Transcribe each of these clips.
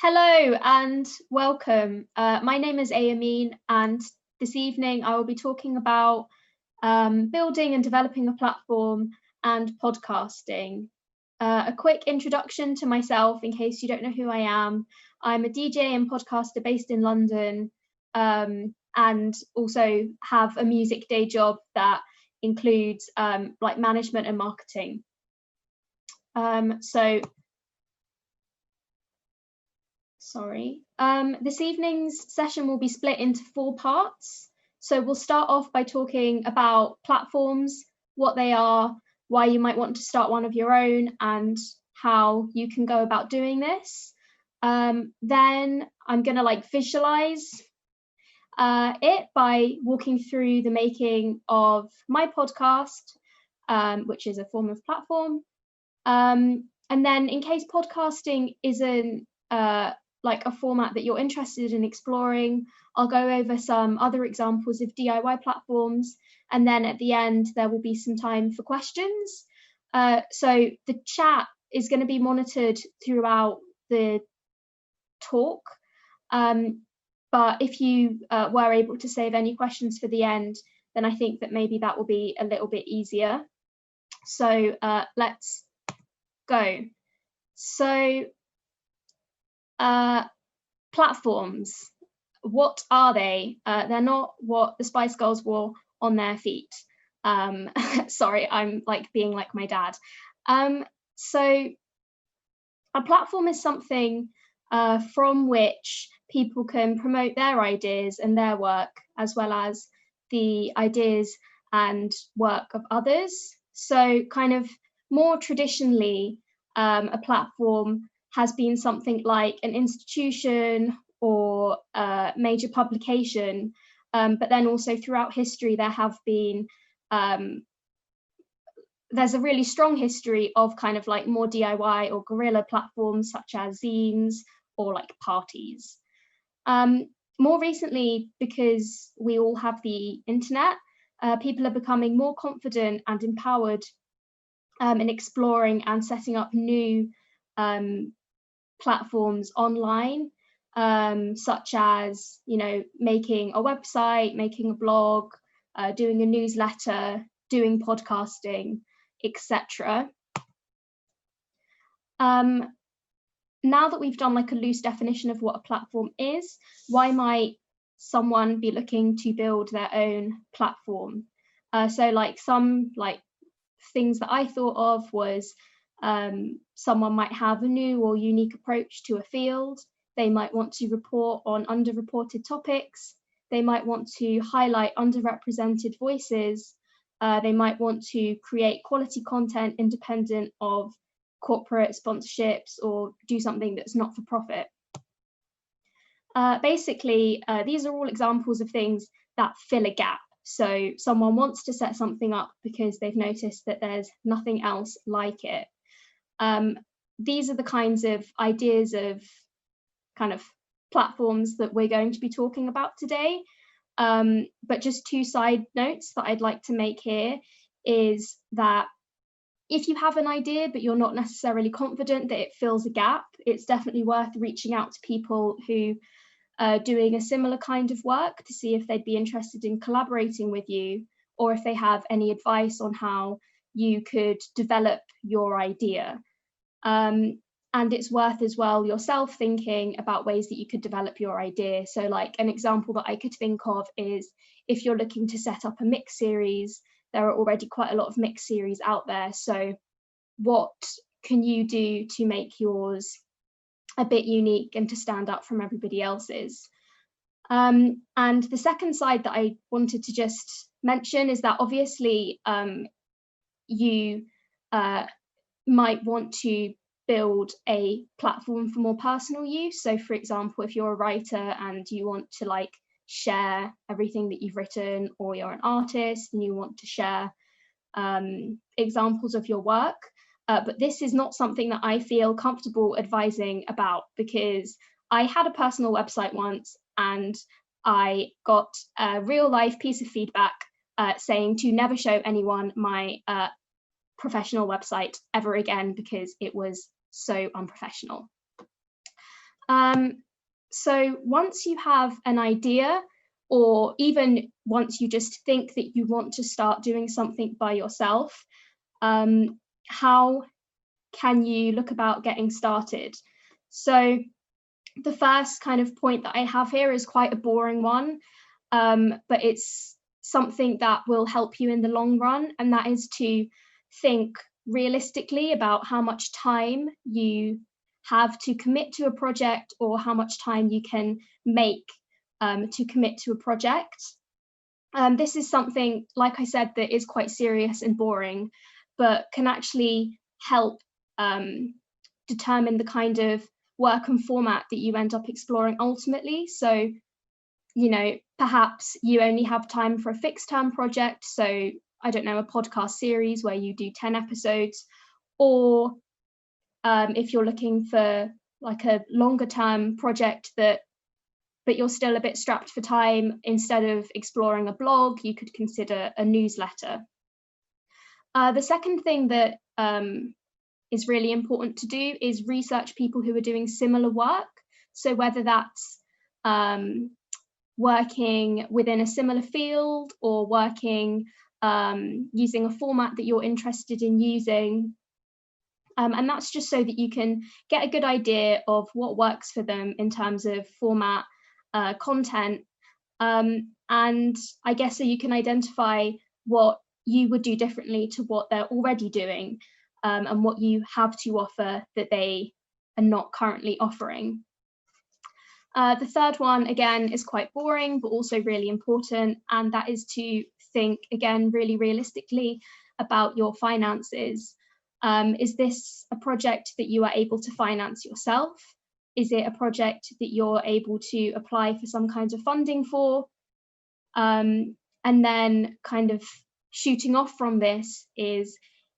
Hello and welcome. My name is Aamin, and this evening I will be talking about building and developing a platform and podcasting. A quick introduction to myself in case you don't know who I am. I'm a DJ and podcaster based in London, and also have a music day job that includes like management and marketing. This evening's session will be split into 4 parts. So we'll start off by talking about platforms, what they are, why you might want to start one of your own, and how you can go about doing this. Then I'm going to visualize it by walking through the making of my podcast, which is a form of platform. And then in case podcasting isn't a format that you're interested in exploring, I'll go over some other examples of DIY platforms, and then at the end there will be some time for questions. So the chat is going to be monitored throughout the talk, but if you were able to save any questions for the end, then I think that maybe that will be a little bit easier. So let's go. So platforms, what are they? They're not what the Spice Girls wore on their feet. Sorry, I'm being like my dad. So a platform is something from which people can promote their ideas and their work, as well as the ideas and work of others. So kind of more traditionally, a platform has been something like an institution or a major publication, but then also throughout history there have been there's a really strong history of kind of more DIY or guerrilla platforms such as zines or parties. More recently, because we all have the internet, people are becoming more confident and empowered in exploring and setting up new platforms online, such as making a website, making a blog, doing a newsletter, doing podcasting, etc. Now that we've done a loose definition of what a platform is, why might someone be looking to build their own platform? So some things that I thought of was someone might have a new or unique approach to a field. They might want to report on underreported topics. They might want to highlight underrepresented voices. They might want to create quality content independent of corporate sponsorships or do something that's not for profit. Basically, these are all examples of things that fill a gap. So someone wants to set something up because they've noticed that there's nothing else like it. These are the kinds of ideas of kind of platforms that we're going to be talking about today. But just 2 side notes that I'd like to make here is that if you have an idea but you're not necessarily confident that it fills a gap, it's definitely worth reaching out to people who are doing a similar kind of work to see if they'd be interested in collaborating with you, or if they have any advice on how you could develop your idea. And it's worth as well yourself thinking about ways that you could develop your idea. So an example that I could think of is if you're looking to set up a mix series, there are already quite a lot of mix series out there. So what can you do to make yours a bit unique and to stand out from everybody else's? And the second side that I wanted to just mention is that obviously you might want to build a platform for more personal use. So for example, if you're a writer and you want to share everything that you've written, or you're an artist and you want to share examples of your work, but this is not something that I feel comfortable advising about, because I had a personal website once and I got a real life piece of feedback saying to never show anyone my professional website ever again because it was so unprofessional. So once you have an idea, or even once you just think that you want to start doing something by yourself, how can you look about getting started? So the first kind of point that I have here is quite a boring one, but it's something that will help you in the long run, and that is to think realistically about how much time you have to commit to a project, or how much time you can make to commit to a project. This is something, like I said, that is quite serious and boring, but can actually help determine the kind of work and format that you end up exploring ultimately. So, you know, perhaps you only have time for a fixed term project. So, I don't know, a podcast series where you do 10 episodes, or if you're looking for like a longer term project but you're still a bit strapped for time, instead of exploring a blog, you could consider a newsletter. The second thing that is really important to do is research people who are doing similar work. So whether that's working within a similar field, or working using a format that you're interested in using. And that's just so that you can get a good idea of what works for them in terms of format, content, and I guess so you can identify what you would do differently to what they're already doing, and what you have to offer that they are not currently offering. The third one, again, is quite boring, but also really important, and that is to think, again, really realistically about your finances. Is this a project that you are able to finance yourself? Is it a project that you're able to apply for some kinds of funding for? And then kind of shooting off from this is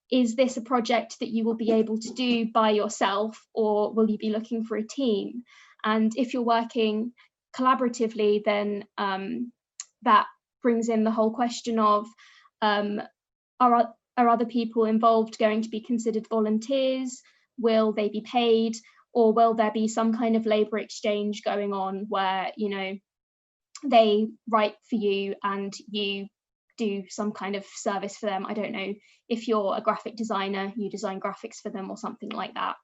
this a project that you will be able to do by yourself, or will you be looking for a team? And if you're working collaboratively, then that brings in the whole question of, are other people involved going to be considered volunteers? Will they be paid? Or will there be some kind of labour exchange going on where, you know, they write for you and you do some kind of service for them? I don't know, if you're a graphic designer, you design graphics for them or something like that.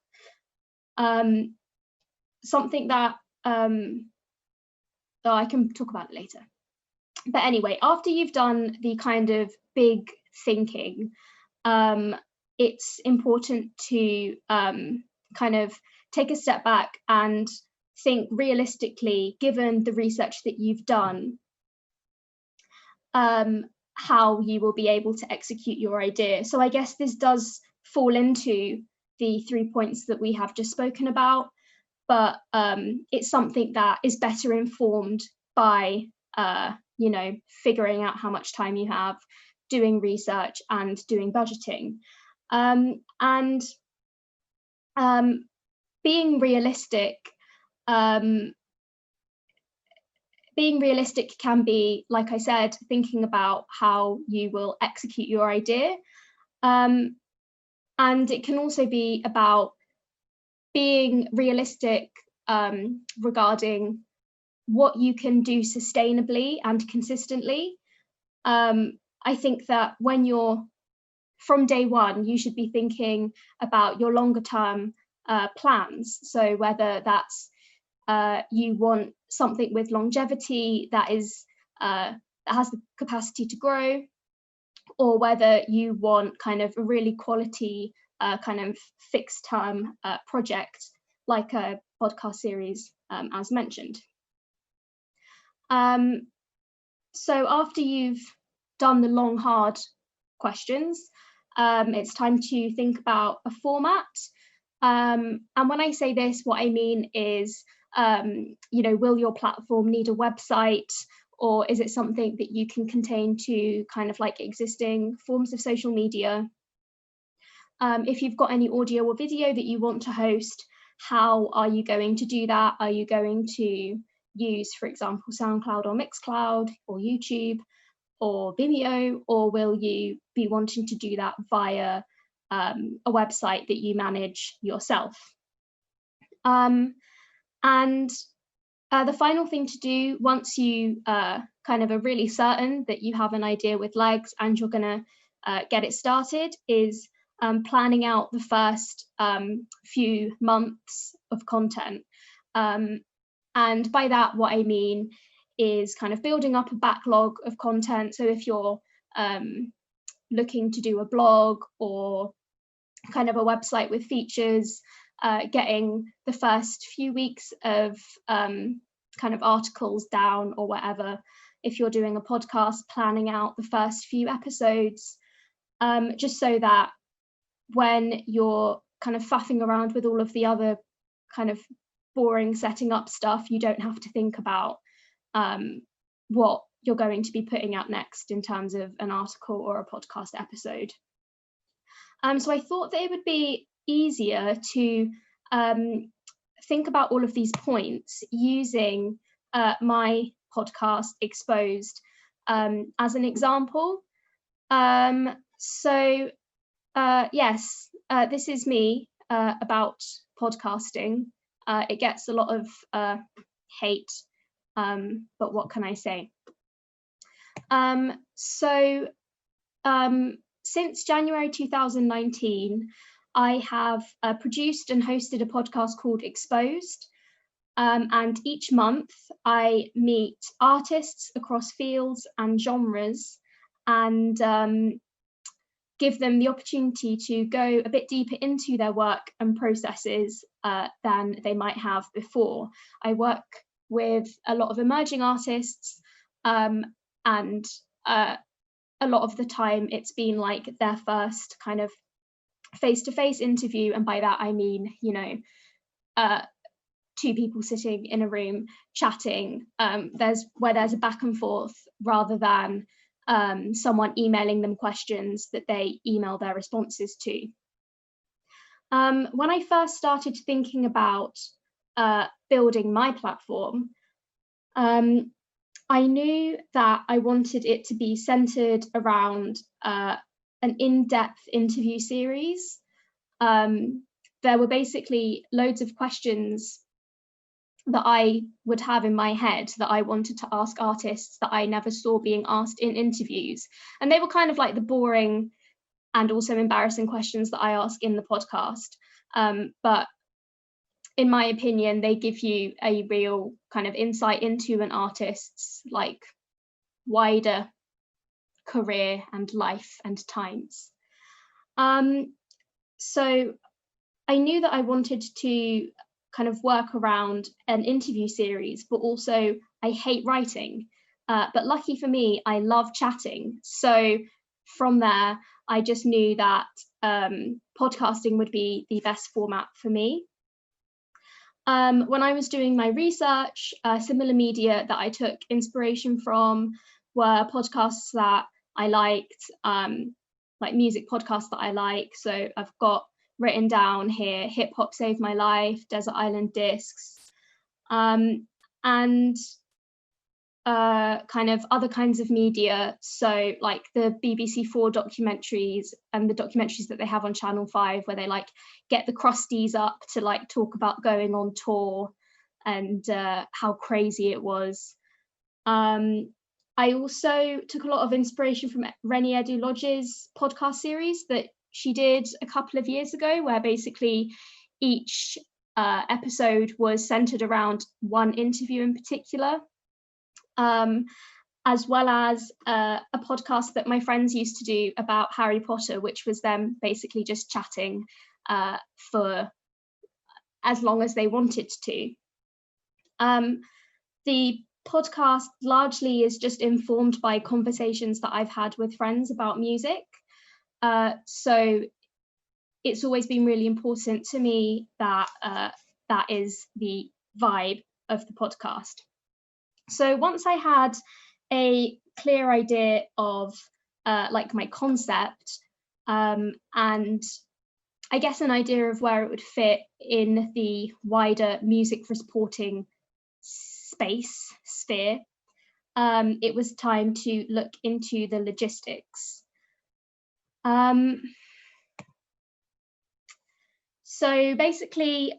Something that I can talk about it later. But anyway, after you've done the kind of big thinking, it's important to kind of take a step back and think realistically, given the research that you've done, how you will be able to execute your idea. So I guess this does fall into the 3 points that we have just spoken about, but it's something that is better informed by, you know, figuring out how much time you have, doing research, and doing budgeting. And being realistic can be, like I said, thinking about how you will execute your idea. And it can also be about being realistic regarding what you can do sustainably and consistently. I think that when you're from day one, you should be thinking about your longer term plans. So whether that's you want something with longevity that is that has the capacity to grow, or whether you want kind of a really quality kind of fixed term project like a podcast series, as mentioned. So after you've done the long, hard questions, it's time to think about a format. And when I say this, what I mean is, you know, will your platform need a website, or is it something that you can contain to kind of like existing forms of social media? If you've got any audio or video that you want to host, how are you going to do that? Are you going to use, for example, SoundCloud or Mixcloud or YouTube or Vimeo, or will you be wanting to do that via a website that you manage yourself? And And the final thing to do once you kind of are really certain that you have an idea with legs and you're going to get it started is planning out the first few months of content. And by that, what I mean is kind of building up a backlog of content. So if you're looking to do a blog or kind of a website with features, getting the first few weeks of kind of articles down or whatever. If you're doing a podcast, planning out the first few episodes, just so that when you're kind of faffing around with all of the other kind of boring setting up stuff, you don't have to think about what you're going to be putting out next in terms of an article or a podcast episode. So I thought that it would be easier to think about all of these points using my podcast Exposed as an example. Yes, this is me about podcasting. It gets a lot of hate, but what can I say? Since January 2019, I have produced and hosted a podcast called Exposed. And each month I meet artists across fields and genres and give them the opportunity to go a bit deeper into their work and processes than they might have before. I work with a lot of emerging artists, and a lot of the time it's been like their first kind of face-to-face interview, and by that I mean, you know, two people sitting in a room chatting, there's a back and forth rather than someone emailing them questions that they email their responses to. When I first started thinking about building my platform, I knew that I wanted it to be centered around an in-depth interview series. There were basically loads of questions that I would have in my head that I wanted to ask artists that I never saw being asked in interviews. And they were kind of like the boring and also embarrassing questions that I ask in the podcast. But in my opinion, they give you a real kind of insight into an artist's like wider career and life and times. So I knew that I wanted to kind of work around an interview series, but also I hate writing. But lucky for me, I love chatting. So from there, I just knew that podcasting would be the best format for me. When I was doing my research, similar media that I took inspiration from were podcasts that I liked, like music podcasts that I like. So I've got written down here, Hip Hop Saved My Life, Desert Island Discs, and kind of other kinds of media. So like the BBC4 documentaries and the documentaries that they have on Channel 5, where they like get the crusties up to like talk about going on tour and how crazy it was. I also took a lot of inspiration from Rennie Edu-Lodge's podcast series that she did a couple of years ago, where basically each episode was centered around one interview in particular, as well as a podcast that my friends used to do about Harry Potter, which was them basically just chatting for as long as they wanted to. The podcast largely is just informed by conversations that I've had with friends about music. So it's always been really important to me that that is the vibe of the podcast. So once I had a clear idea of like my concept and I guess an idea of where it would fit in the wider music reporting sphere, it was time to look into the logistics. So basically,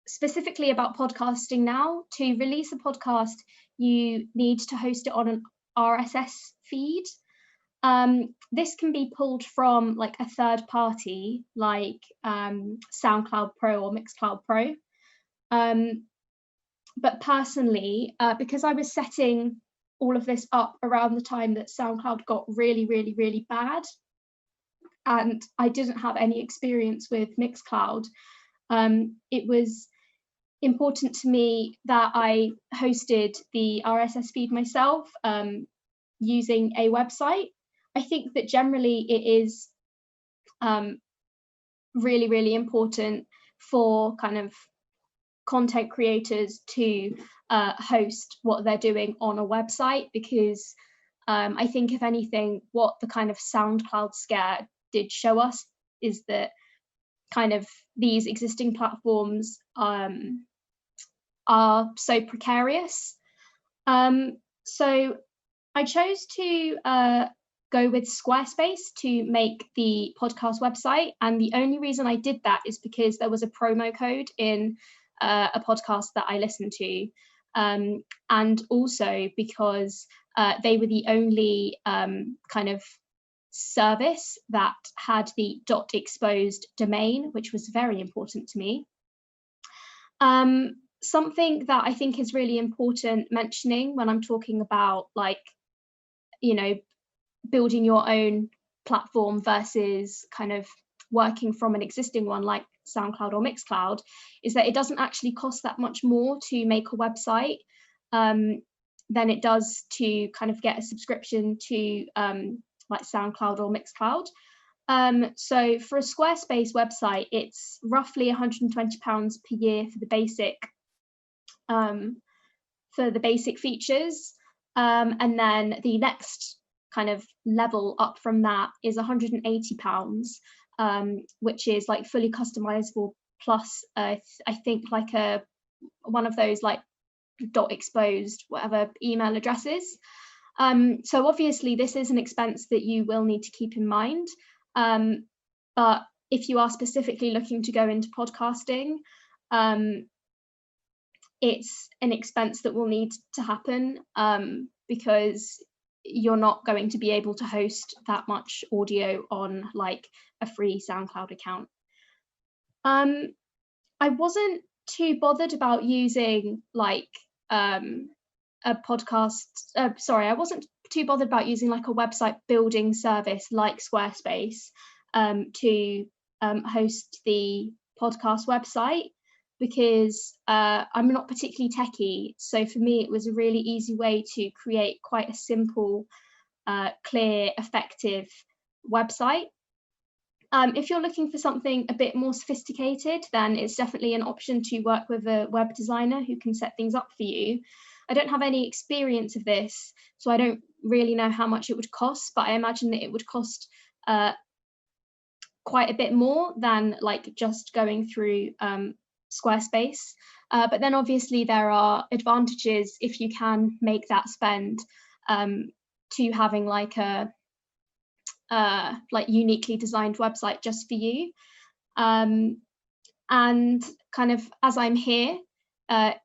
specifically about podcasting now, to release a podcast, you need to host it on an RSS feed. This can be pulled from like a third party, like SoundCloud Pro or Mixcloud Pro. But personally, because I was setting all of this up around the time that SoundCloud got really, really, really bad, and I didn't have any experience with Mixcloud, it was important to me that I hosted the RSS feed myself using a website. I think that generally it is really, really important for kind of content creators to host what they're doing on a website, because I think if anything, what the kind of SoundCloud scare did show us is that kind of these existing platforms are so precarious. So I chose to go with Squarespace to make the podcast website, and the only reason I did that is because there was a promo code in a podcast that I listened to, and also because they were the only kind of service that had the .exposed domain, which was very important to me. Something that I think is really important mentioning when I'm talking about, like, you know, building your own platform versus kind of working from an existing one like SoundCloud or Mixcloud, is that it doesn't actually cost that much more to make a website than it does to kind of get a subscription to like SoundCloud or Mixcloud. So for a Squarespace website, it's roughly £120 per year for the basic features, and then the next kind of level up from that is £180, which is like fully customizable, plus I think like one of those like .exposed whatever email addresses. So obviously this is an expense that you will need to keep in mind, but if you are specifically looking to go into podcasting, it's an expense that will need to happen, because you're not going to be able to host that much audio on like a free SoundCloud account. I wasn't too bothered about using like a podcast, I wasn't too bothered about using like a website building service like Squarespace to host the podcast website, because I'm not particularly techie. So for me, it was a really easy way to create quite a simple, clear, effective website. If you're looking for something a bit more sophisticated, then it's definitely an option to work with a web designer who can set things up for you. I don't have any experience of this, so I don't really know how much it would cost, but I imagine that it would cost quite a bit more than like just going through Squarespace. But then obviously there are advantages if you can make that spend to having like a like uniquely designed website just for you. And kind of as I'm here,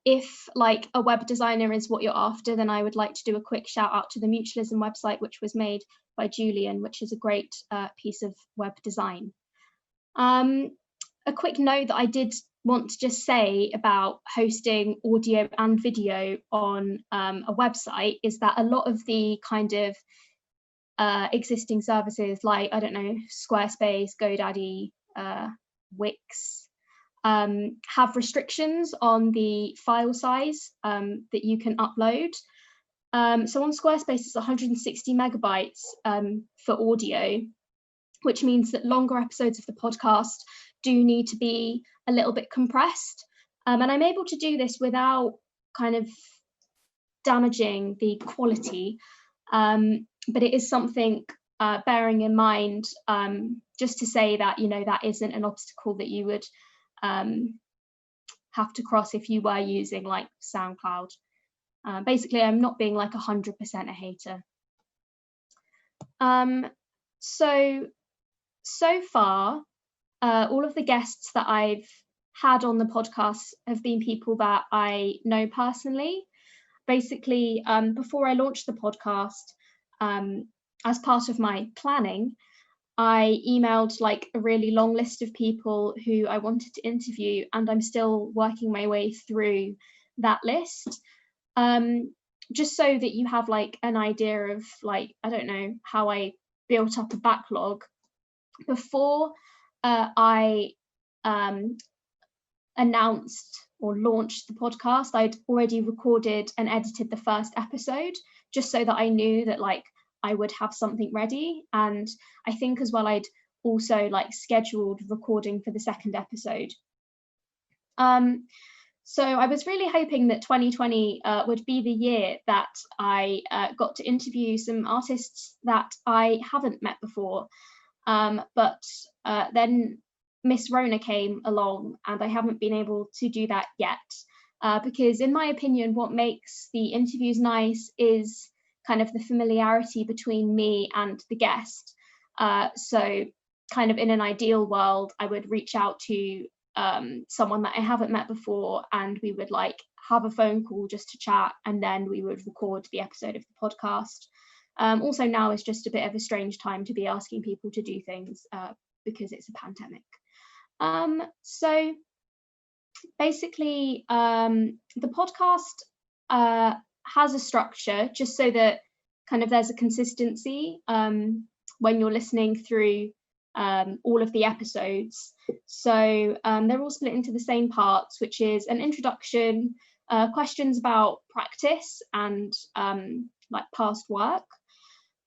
if like a web designer is what you're after, then I would like to do a quick shout out to the Mutualism website, which was made by Julian, which is a great piece of web design. A quick note that I did want to just say about hosting audio and video on a website is that a lot of the kind of existing services like, I don't know, Squarespace, GoDaddy, Wix, have restrictions on the file size that you can upload. So on Squarespace, it's 160 megabytes for audio, which means that longer episodes of the podcast do need to be a little bit compressed. And I'm able to do this without kind of damaging the quality. But it is something bearing in mind, just to say that, you know, that isn't an obstacle that you would have to cross if you were using like SoundCloud. Basically, I'm not being like 100% a hater. So far, all of the guests that I've had on the podcast have been people that I know personally. Basically, before I launched the podcast, as part of my planning, I emailed like a really long list of people who I wanted to interview, and I'm still working my way through that list. Just so that you have like an idea of like, I don't know, how I built up a backlog. Before I announced or launched the podcast, I'd already recorded and edited the first episode, just so that I knew that like I would have something ready. And I think as well, I'd also like scheduled recording for the second episode. So I was really hoping that 2020 would be the year that I got to interview some artists that I haven't met before. But then Miss Rona came along, and I haven't been able to do that yet. Because in my opinion, what makes the interviews nice is kind of the familiarity between me and the guest. So kind of in an ideal world, I would reach out to someone that I haven't met before, and we would like have a phone call just to chat, and then we would record the episode of the podcast. Also now is just a bit of a strange time to be asking people to do things because it's a pandemic. So basically the podcast has a structure just so that kind of there's a consistency when you're listening through all of the episodes. So they're all split into the same parts, which is an introduction, questions about practice and like past work,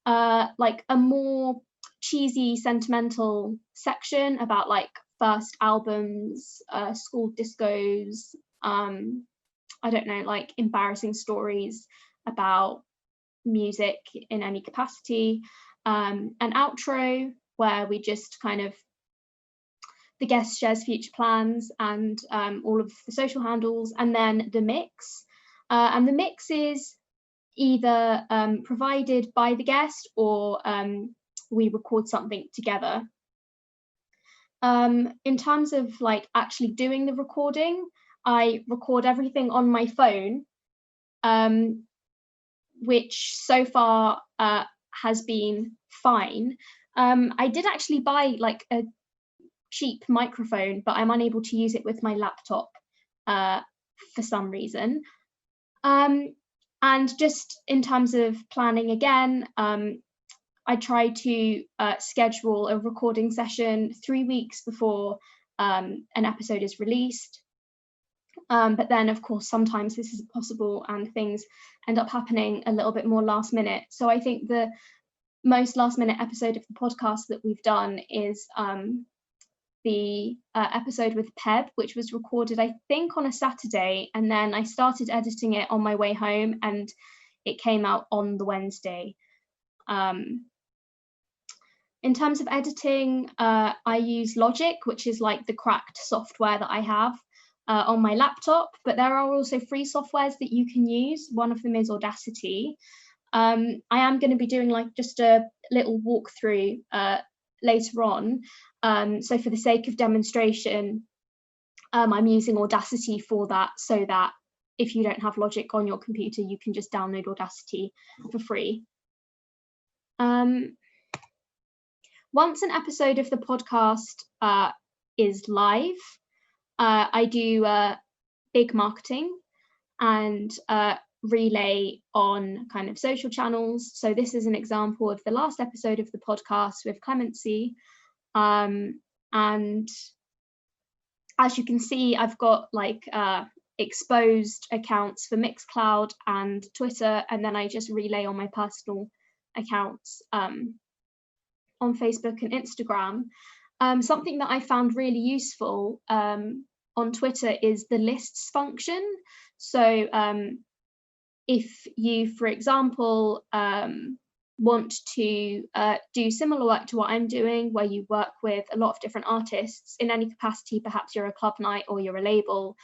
like a more cheesy sentimental section about like first albums, school discos, I don't know, like embarrassing stories about music in any capacity, an outro where we just kind of, the guest shares future plans and all of the social handles, and then the mix. And the mix is either provided by the guest or we record something together. In terms of like actually doing the recording, I record everything on my phone, which so far has been fine. I did actually buy like a cheap microphone, but I'm unable to use it with my laptop for some reason. And just in terms of planning again, I try to schedule a recording session 3 weeks before an episode is released. But then, of course, sometimes this isn't possible and things end up happening a little bit more last minute. So I think the most last minute episode of the podcast that we've done is the episode with Peb, which was recorded, I think, on a Saturday. And then I started editing it on my way home and it came out on the Wednesday. In terms of editing, I use Logic, which is like the cracked software that I have on my laptop, but there are also free softwares that you can use. One of them is Audacity. I am going to be doing like just a little walkthrough later on. So for the sake of demonstration, I'm using Audacity for that, so that if you don't have Logic on your computer, you can just download Audacity for free. Once an episode of the podcast is live, I do big marketing and relay on kind of social channels. So this is an example of the last episode of the podcast with Clemency. And as you can see, I've got like exposed accounts for Mixcloud and Twitter, and then I just relay on my personal accounts on Facebook and Instagram. Something that I found really useful on Twitter is the lists function. So if you, for example, want to do similar work to what I'm doing, where you work with a lot of different artists in any capacity, perhaps you're a club night or you're a label,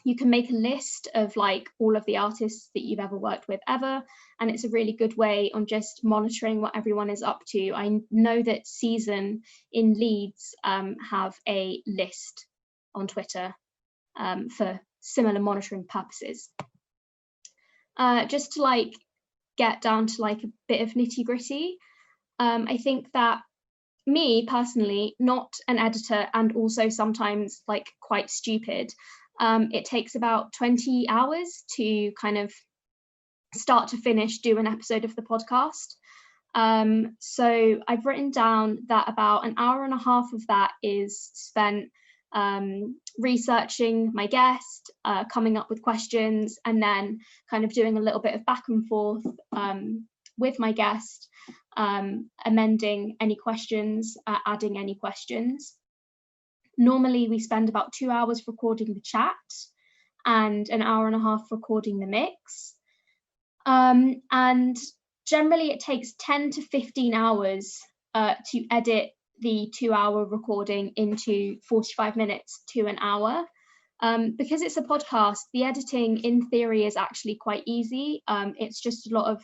you can make a list of like all of the artists that you've ever worked with ever, and it's a really good way on just monitoring what everyone is up to. I know that Season in Leeds have a list on Twitter for similar monitoring purposes. Just to like get down to like a bit of nitty-gritty, I think that me personally, not an editor and also sometimes like quite stupid, it takes about 20 hours to kind of start to finish do an episode of the podcast. So I've written down that about an hour and a half of that is spent researching my guest, coming up with questions, and then kind of doing a little bit of back and forth with my guest, amending any questions, adding any questions. Normally we spend about 2 hours recording the chat and an hour and a half recording the mix. And generally it takes 10 to 15 hours to edit the 2-hour recording into 45 minutes to an hour. Because it's a podcast, the editing in theory is actually quite easy. It's just a lot of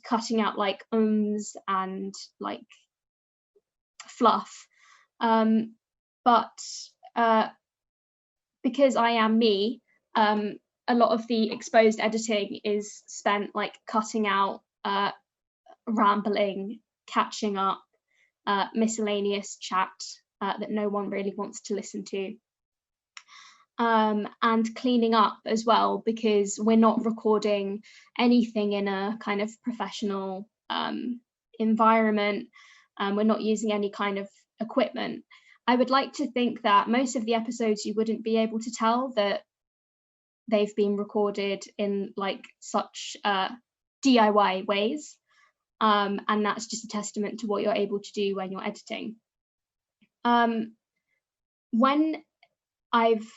cutting out like ums and like fluff. But because I am me, a lot of the exposed editing is spent like cutting out rambling, catching up, miscellaneous chat that no one really wants to listen to. And cleaning up as well, because we're not recording anything in a kind of professional environment. We're not using any kind of equipment. I would like to think that most of the episodes you wouldn't be able to tell that they've been recorded in like such DIY ways. And that's just a testament to what you're able to do when you're editing. When I've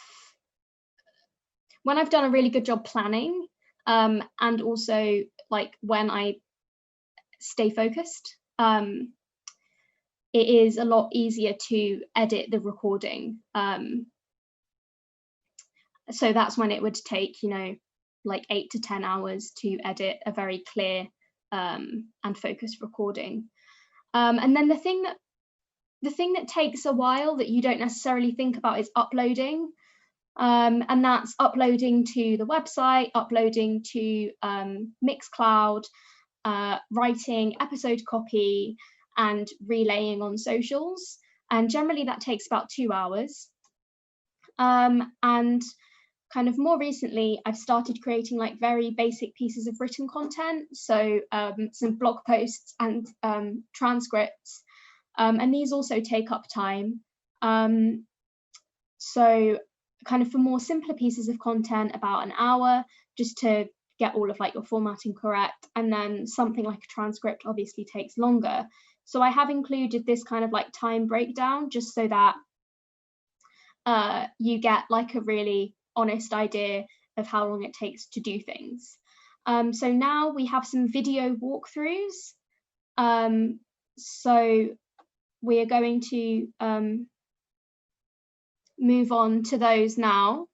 done a really good job planning, and also like when I stay focused, it is a lot easier to edit the recording. So that's when it would take, you know, like 8 to 10 hours to edit a very clear and focused recording. And then the thing that takes a while that you don't necessarily think about is uploading. And that's uploading to the website, uploading to Mixcloud, writing episode copy, and relaying on socials. And generally that takes about 2 hours. And kind of more recently, I've started creating like very basic pieces of written content. So some blog posts and transcripts. And these also take up time. So kind of for more simpler pieces of content, about an hour, just to get all of like your formatting correct. And then something like a transcript obviously takes longer. So I have included this kind of like time breakdown just so that you get like a really honest idea of how long it takes to do things. So now we have some video walkthroughs. So we are going to move on to those now.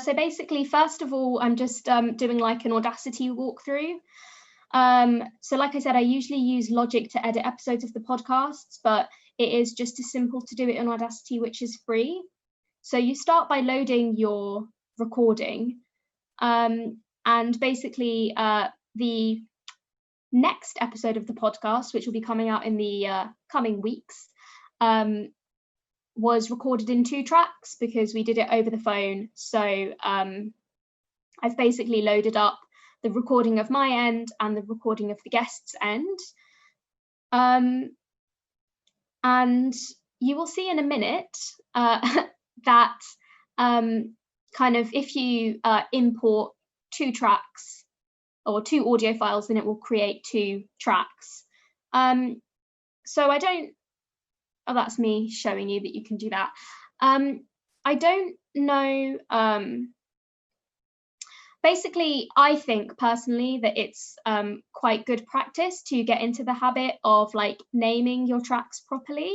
So basically, first of all, I'm just doing like an Audacity walkthrough. So like I said, I usually use Logic to edit episodes of the podcasts, but it is just as simple to do it in Audacity, which is free. So you start by loading your recording, and basically the next episode of the podcast, which will be coming out in the coming weeks, was recorded in 2 tracks because we did it over the phone. So I've basically loaded up the recording of my end and the recording of the guest's end. And you will see in a minute that kind of if you import 2 tracks or 2 audio files, then it will create 2 tracks. So I don't, oh, that's me showing you that you can do that. I don't know, basically, I think personally that it's quite good practice to get into the habit of like naming your tracks properly.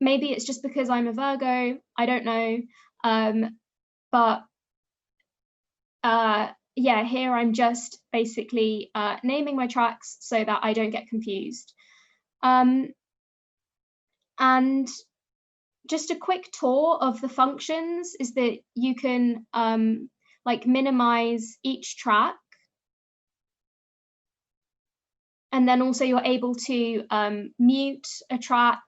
Maybe it's just because I'm a Virgo, I don't know. But yeah, here I'm just basically naming my tracks so that I don't get confused. And just a quick tour of the functions is that you can like minimize each track. And then also you're able to mute a track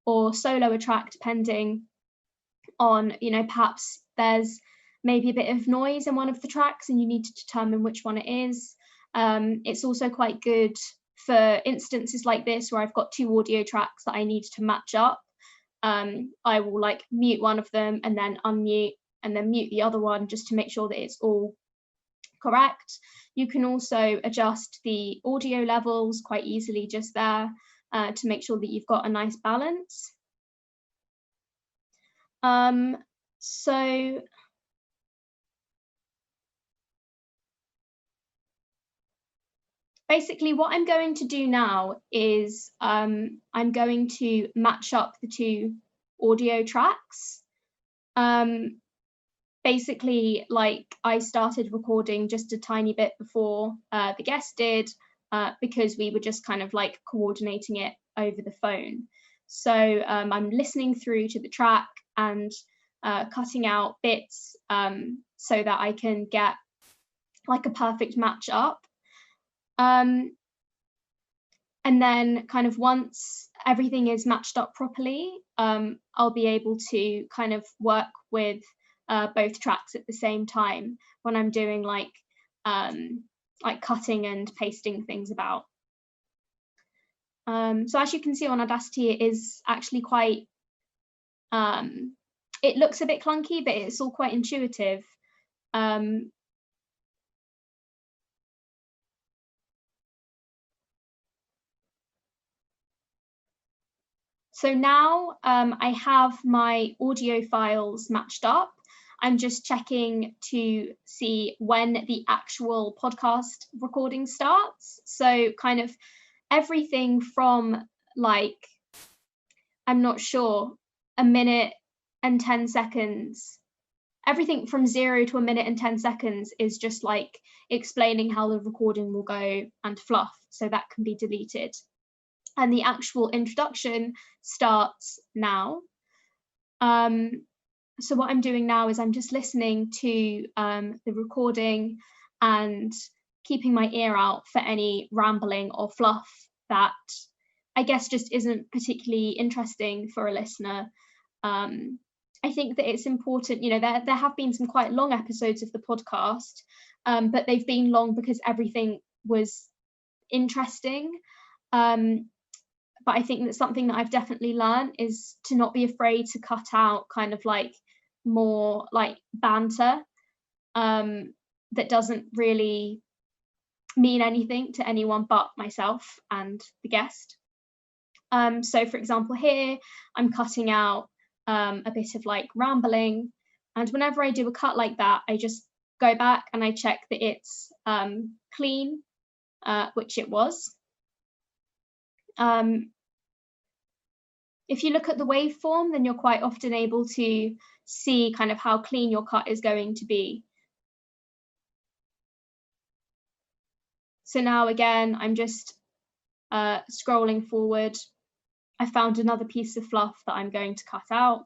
or solo a track depending on, you know, perhaps there's maybe a bit of noise in one of the tracks and you need to determine which one it is. It's also quite good for instances like this where I've got two audio tracks that I need to match up. I will like mute one of them and then unmute and then mute the other one just to make sure that it's all correct. You can also adjust the audio levels quite easily just there to make sure that you've got a nice balance. So basically what I'm going to do now is I'm going to match up the two audio tracks. Basically, like I started recording just a tiny bit before the guest did because we were just kind of like coordinating it over the phone. So I'm listening through to the track and cutting out bits so that I can get like a perfect match up. And then kind of once everything is matched up properly, I'll be able to kind of work with both tracks at the same time when I'm doing like cutting and pasting things about. So as you can see on Audacity, it is actually quite, it looks a bit clunky, but it's all quite intuitive. So now I have my audio files matched up. I'm just checking to see when the actual podcast recording starts. So kind of everything from like, I'm not sure, a minute and 10 seconds. Everything from 0 to a minute and 10 seconds is just like explaining how the recording will go and fluff. So that can be deleted. And the actual introduction starts now. So what I'm doing now is I'm just listening to the recording and keeping my ear out for any rambling or fluff that I guess just isn't particularly interesting for a listener. I think that it's important, you know, there have been some quite long episodes of the podcast, but they've been long because everything was interesting. But I think that something that I've definitely learned is to not be afraid to cut out kind of like more like banter that doesn't really mean anything to anyone but myself and the guest. So for example, here I'm cutting out a bit of like rambling, and whenever I do a cut like that, I just go back and I check that it's clean, which it was. If you look at the waveform, then you're quite often able to see kind of how clean your cut is going to be. So now again, I'm just scrolling forward. I found another piece of fluff that I'm going to cut out.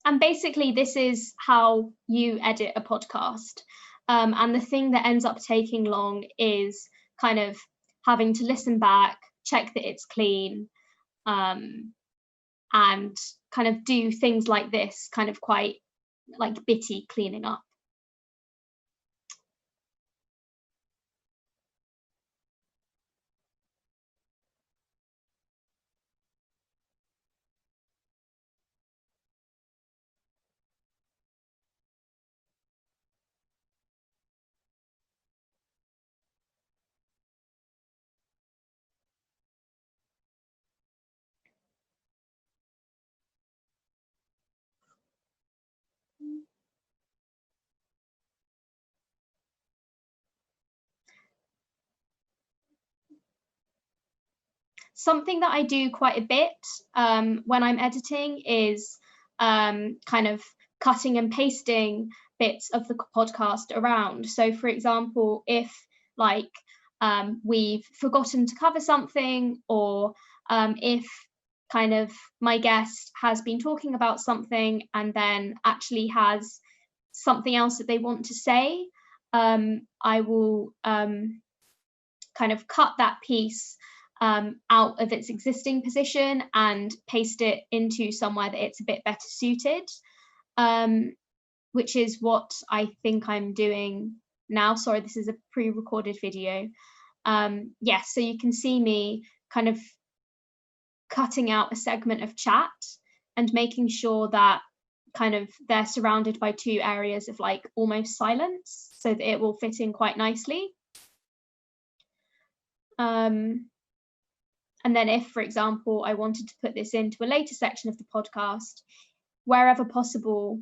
And basically, this is how you edit a podcast. And the thing that ends up taking long is kind of having to listen back, check that it's clean, and kind of do things like this, kind of quite like bitty cleaning up. Something that I do quite a bit when I'm editing is kind of cutting and pasting bits of the podcast around. So for example, if like we've forgotten to cover something, or if kind of my guest has been talking about something and then actually has something else that they want to say, I will kind of cut that piece out of its existing position and paste it into somewhere that it's a bit better suited, which is what I think I'm doing now. Sorry, this is a pre-recorded video. Yes, so you can see me kind of cutting out a segment of chat and making sure that kind of they're surrounded by two areas of like almost silence, so that it will fit in quite nicely. And then if, for example, I wanted to put this into a later section of the podcast, wherever possible,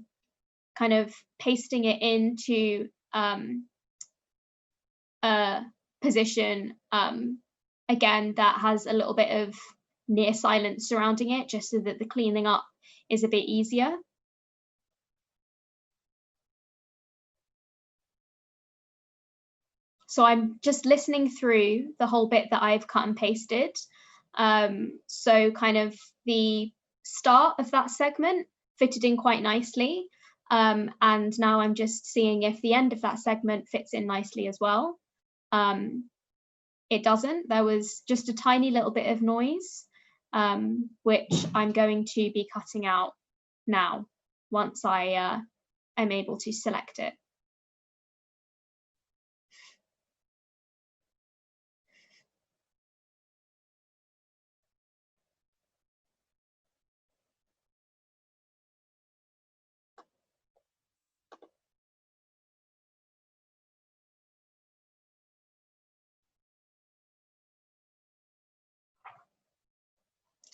kind of pasting it into a position, again, that has a little bit of near silence surrounding it, just so that the cleaning up is a bit easier. So I'm just listening through the whole bit that I've cut and pasted. So kind of the start of that segment fitted in quite nicely. And now I'm just seeing if the end of that segment fits in nicely as well. It doesn't. There was just a tiny little bit of noise, which I'm going to be cutting out now once I am able to select it.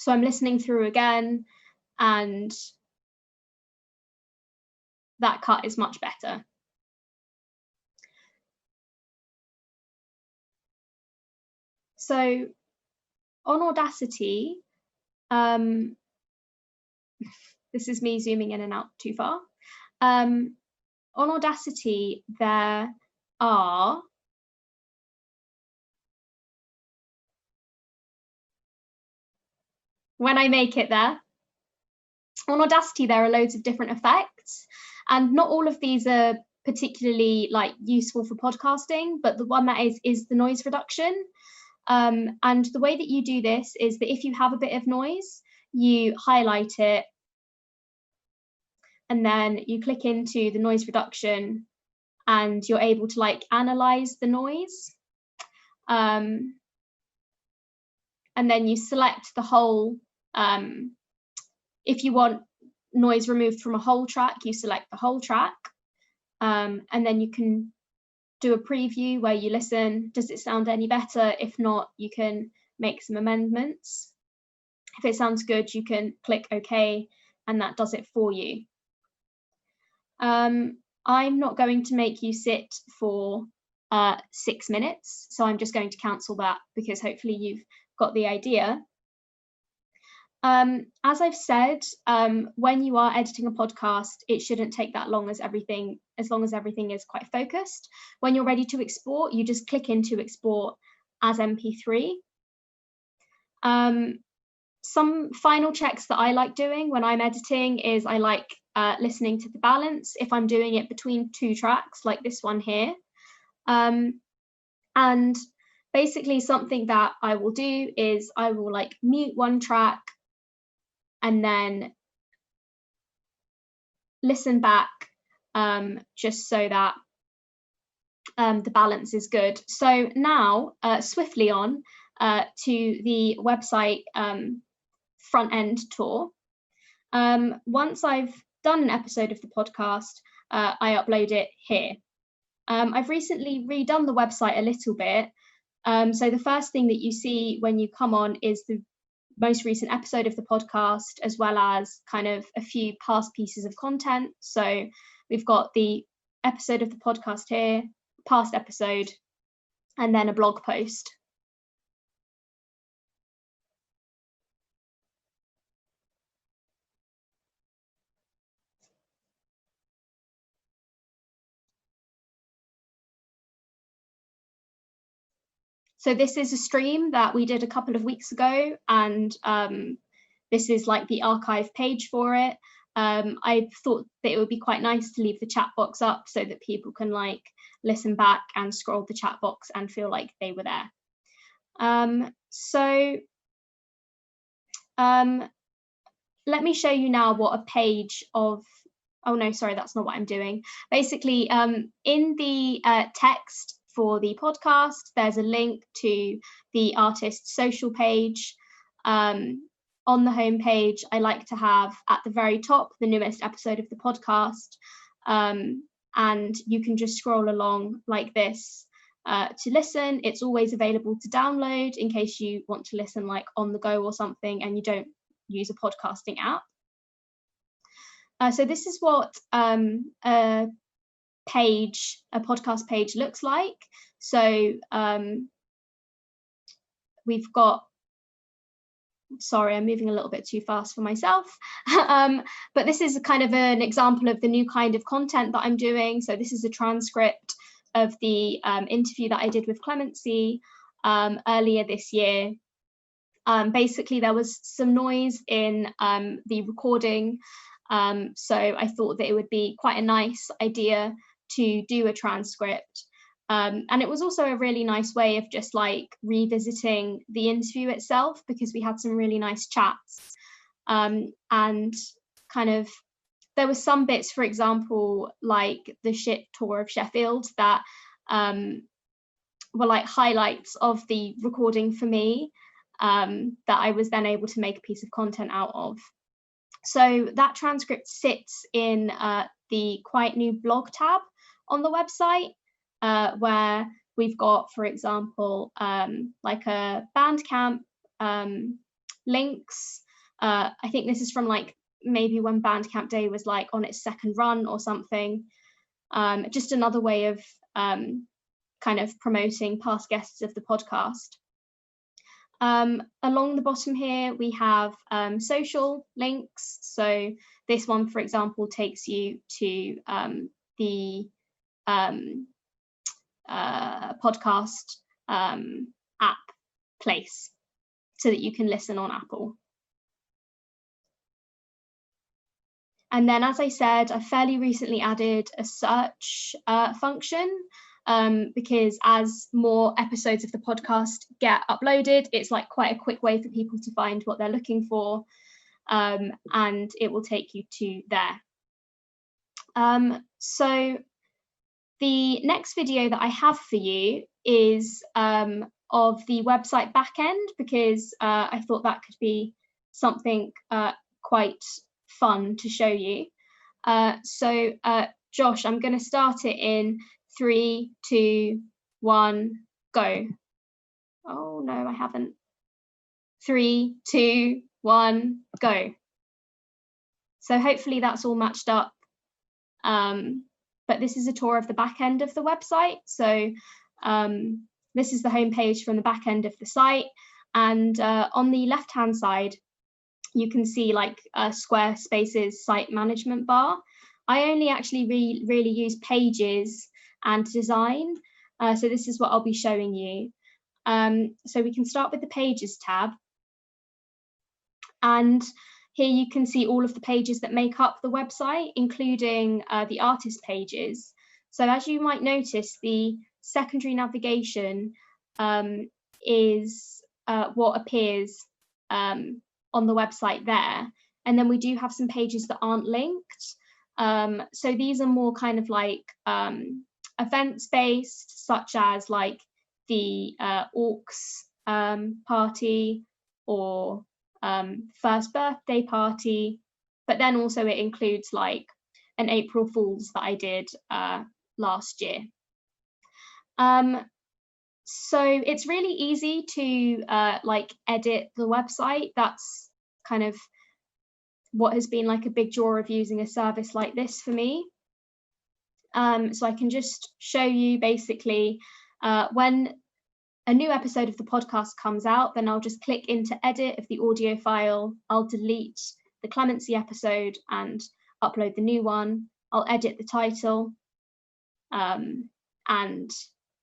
So I'm listening through again, and that cut is much better. So on Audacity, this is me zooming in and out too far. On Audacity, there are when I make it there, on Audacity, there are loads of different effects, and not all of these are particularly like useful for podcasting, but the one that is the noise reduction. And the way that you do this is that if you have a bit of noise, you highlight it, and then you click into the noise reduction, and you're able to like analyze the noise. And then you select the whole, if you want noise removed from a whole track, you select the whole track. And then you can do a preview where you listen, does it sound any better? If not, you can make some amendments. If it sounds good, you can click OK, and that does it for you. I'm not going to make you sit for 6 minutes, so I'm just going to cancel that, because hopefully you've got the idea. As I've said, when you are editing a podcast, it shouldn't take that long, as long as everything is quite focused. When you're ready to export, you just click into export as MP3. Some final checks that I like doing when I'm editing is I like listening to the balance if I'm doing it between two tracks like this one here. And basically something that I will do is I will like mute one track and then listen back, just so that the balance is good. So now swiftly on to the website front end tour. Once I've done an episode of the podcast, I upload it here. I've recently redone the website a little bit. So the first thing that you see when you come on is the most recent episode of the podcast, as well as kind of a few past pieces of content. So we've got the episode of the podcast here, past episode, and then a blog post. So this is a stream that we did a couple of weeks ago, and this is like the archive page for it. I thought that it would be quite nice to leave the chat box up so that people can like listen back and scroll the chat box and feel like they were there. Let me show you now what a page of, oh no, sorry, that's not what I'm doing. Basically, in the text for the podcast, there's a link to the artist's social page. On the homepage, I like to have at the very top the newest episode of the podcast, and you can just scroll along like this to listen. It's always available to download in case you want to listen like on the go or something and you don't use a podcasting app. So this is what a podcast page looks like. So we've got, sorry, I'm moving a little bit too fast for myself. But this is kind of an example of the new kind of content that I'm doing. So this is a transcript of the interview that I did with Clemency earlier this year. Basically, there was some noise in the recording. So I thought that it would be quite a nice idea to do a transcript. And it was also a really nice way of just like revisiting the interview itself, because we had some really nice chats. And kind of, there were some bits, for example, like the ship tour of Sheffield that were like highlights of the recording for me, that I was then able to make a piece of content out of. So that transcript sits in the quite new blog tab on the website, where we've got, for example, like a Bandcamp links. I think this is from like maybe when Bandcamp Day was like on its second run or something. Just another way of kind of promoting past guests of the podcast. Along the bottom here, we have social links. So this one, for example, takes you to the podcast app place so that you can listen on Apple. And then, as I said, I fairly recently added a search function, because as more episodes of the podcast get uploaded, it's like quite a quick way for people to find what they're looking for, and it will take you to there. So the next video that I have for you is of the website backend, because I thought that could be something quite fun to show you. So Josh, I'm going to start it in 3, 2, 1, go. Oh no, I haven't. 3, 2, 1, go. So hopefully that's all matched up. But this is a tour of the back end of the website. So this is the homepage from the back end of the site. And on the left-hand side, you can see like Squarespace's site management bar. I only actually really use Pages and Design. So this is what I'll be showing you. So we can start with the Pages tab. And here you can see all of the pages that make up the website, including the artist pages. So as you might notice, the secondary navigation is what appears on the website there. And then we do have some pages that aren't linked. So these are more kind of like events based, such as like the Orcs party or first birthday party, but then also it includes like an April Fool's that I did last year. So it's really easy to like edit the website. That's kind of what has been like a big draw of using a service like this for me. So I can just show you basically when a new episode of the podcast comes out, then I'll just click into edit of the audio file. I'll delete the Clemency episode and upload the new one. I'll edit the title, and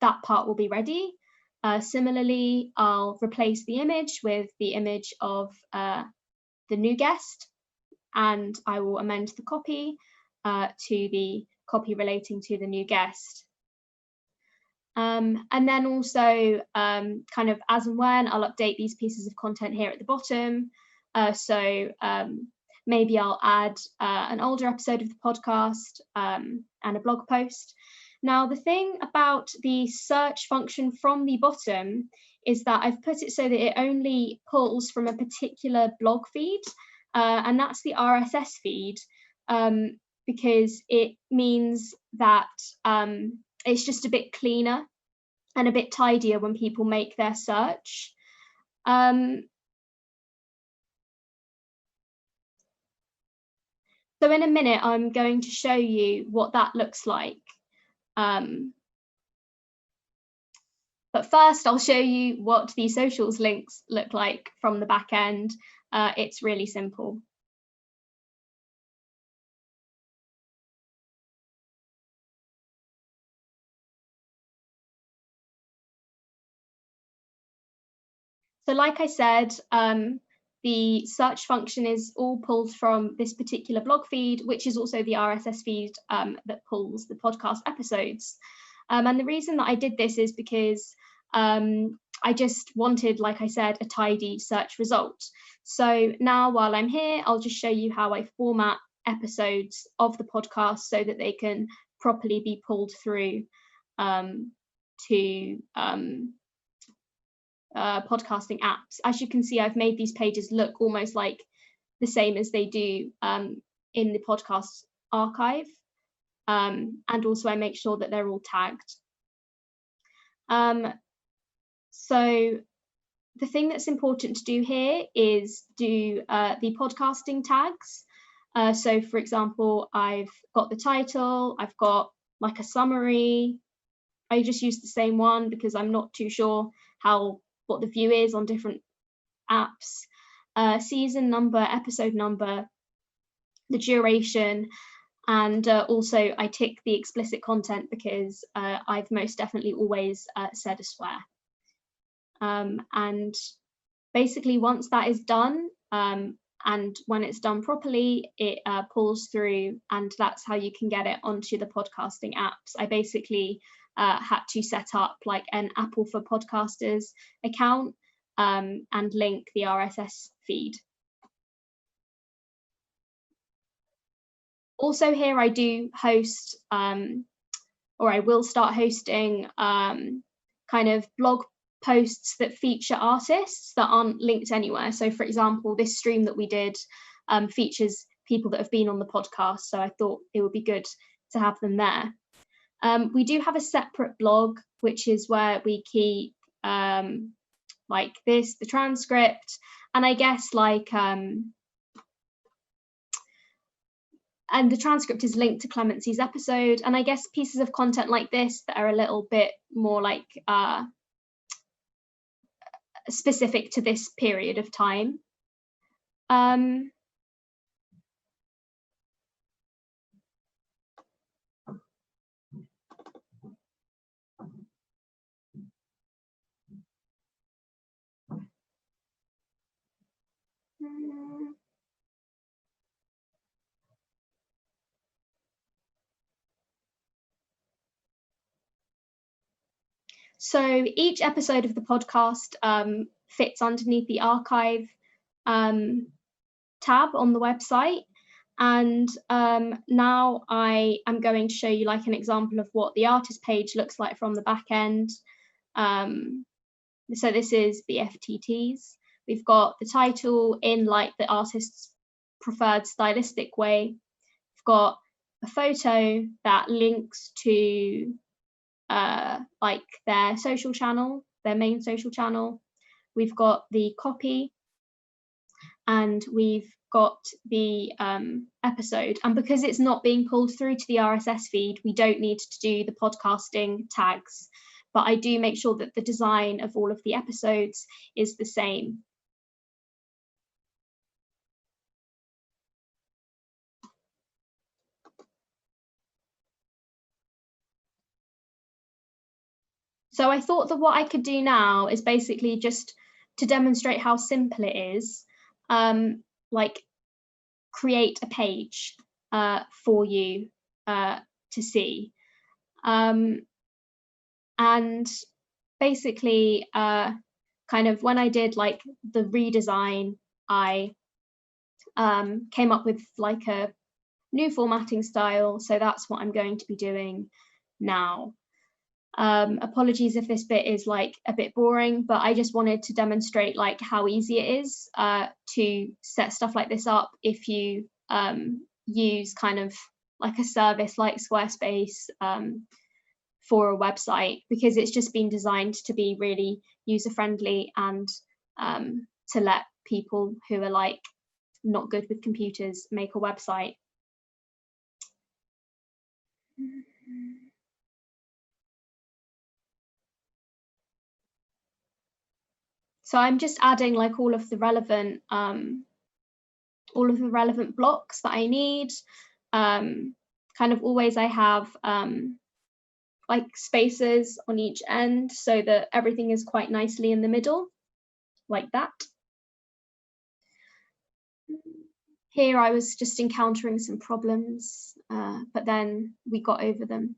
that part will be ready. Similarly, I'll replace the image with the image of the new guest, and I will amend the copy to the copy relating to the new guest. And then also kind of as and when, I'll update these pieces of content here at the bottom. So maybe I'll add an older episode of the podcast and a blog post. Now, the thing about the search function from the bottom is that I've put it so that it only pulls from a particular blog feed, and that's the RSS feed, because it means that it's just a bit cleaner and a bit tidier when people make their search. So in a minute, I'm going to show you what that looks like. But first, I'll show you what the socials links look like from the back end. It's really simple. So like I said, the search function is all pulled from this particular blog feed, which is also the RSS feed that pulls the podcast episodes. And the reason that I did this is because I just wanted, like I said, a tidy search result. So now while I'm here, I'll just show you how I format episodes of the podcast so that they can properly be pulled through to podcasting apps. As you can see, I've made these pages look almost like the same as they do in the podcast archive. And also I make sure that they're all tagged. So the thing that's important to do here is do the podcasting tags. So for example, I've got the title, I've got like a summary. I just use the same one because I'm not too sure what the view is on different apps. Season number, episode number, the duration, and also I tick the explicit content because I've most definitely always said a swear. And basically once that is done, and when it's done properly, it pulls through, and that's how you can get it onto the podcasting apps. I basically had to set up like an Apple for Podcasters account and link the RSS feed. Also here I do host, or I will start hosting kind of blog posts that feature artists that aren't linked anywhere. So for example, this stream that we did features people that have been on the podcast, so I thought it would be good to have them there. We do have a separate blog, which is where we keep like this, the transcript, and I guess like and the transcript is linked to Clemency's episode, and I guess pieces of content like this that are a little bit more like specific to this period of time. So each episode of the podcast fits underneath the archive tab on the website. And now I am going to show you like an example of what the artist page looks like from the back end. So this is the FTTs. We've got the title in like the artist's preferred stylistic way. We've got a photo that links to like their social channel, their main social channel. We've got the copy, and we've got the episode. And because it's not being pulled through to the RSS feed, we don't need to do the podcasting tags, but I do make sure that the design of all of the episodes is the same. So I thought that what I could do now is basically just to demonstrate how simple it is, like create a page for you to see. And basically, kind of when I did like the redesign, I came up with like a new formatting style. So that's what I'm going to be doing now. Apologies if this bit is like a bit boring, but I just wanted to demonstrate like how easy it is to set stuff like this up if you use kind of like a service like Squarespace for a website, because it's just been designed to be really user-friendly and to let people who are like not good with computers make a website. So I'm just adding like all of the relevant blocks that I need. Kind of always I have like spaces on each end so that everything is quite nicely in the middle, like that. Here I was just encountering some problems, but then we got over them.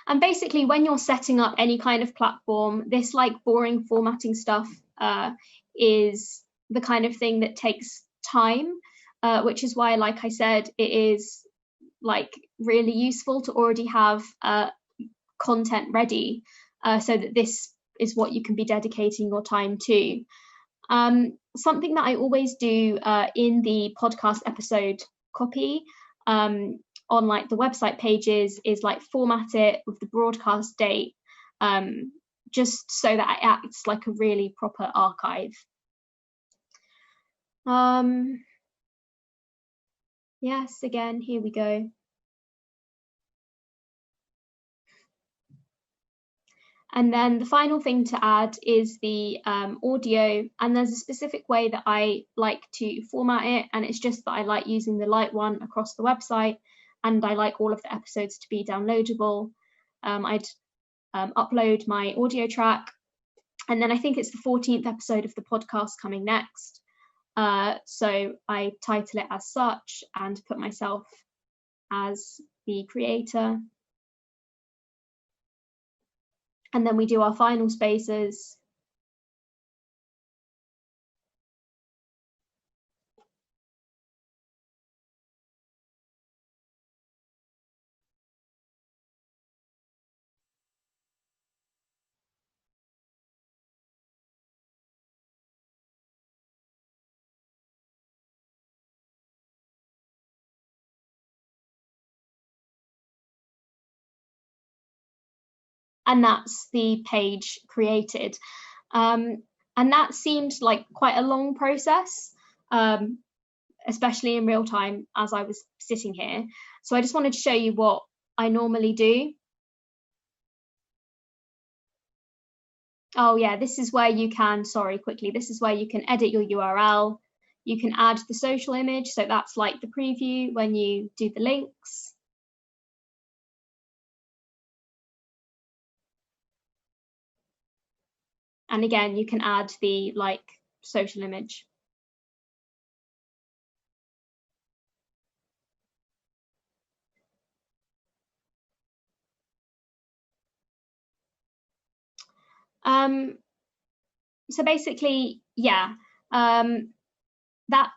And basically, when you're setting up any kind of platform, this like boring formatting stuff is the kind of thing that takes time, which is why, like I said, it is like really useful to already have content ready so that this is what you can be dedicating your time to. Something that I always do in the podcast episode copy on like the website pages is like format it with the broadcast date, just so that it acts like a really proper archive. Yes, again, here we go. And then the final thing to add is the audio, and there's a specific way that I like to format it, and it's just that I like using the light one across the website, and I like all of the episodes to be downloadable. I'd upload my audio track, and then I think it's the 14th episode of the podcast coming next. So I title it as such and put myself as the creator. And then we do our final spaces. And that's the page created. And that seemed like quite a long process, especially in real time as I was sitting here. So I just wanted to show you what I normally do. Oh yeah, this is where you can, this is where you can edit your URL. You can add the social image, so that's like the preview when you do the links. And again, you can add the like social image. So basically, yeah, that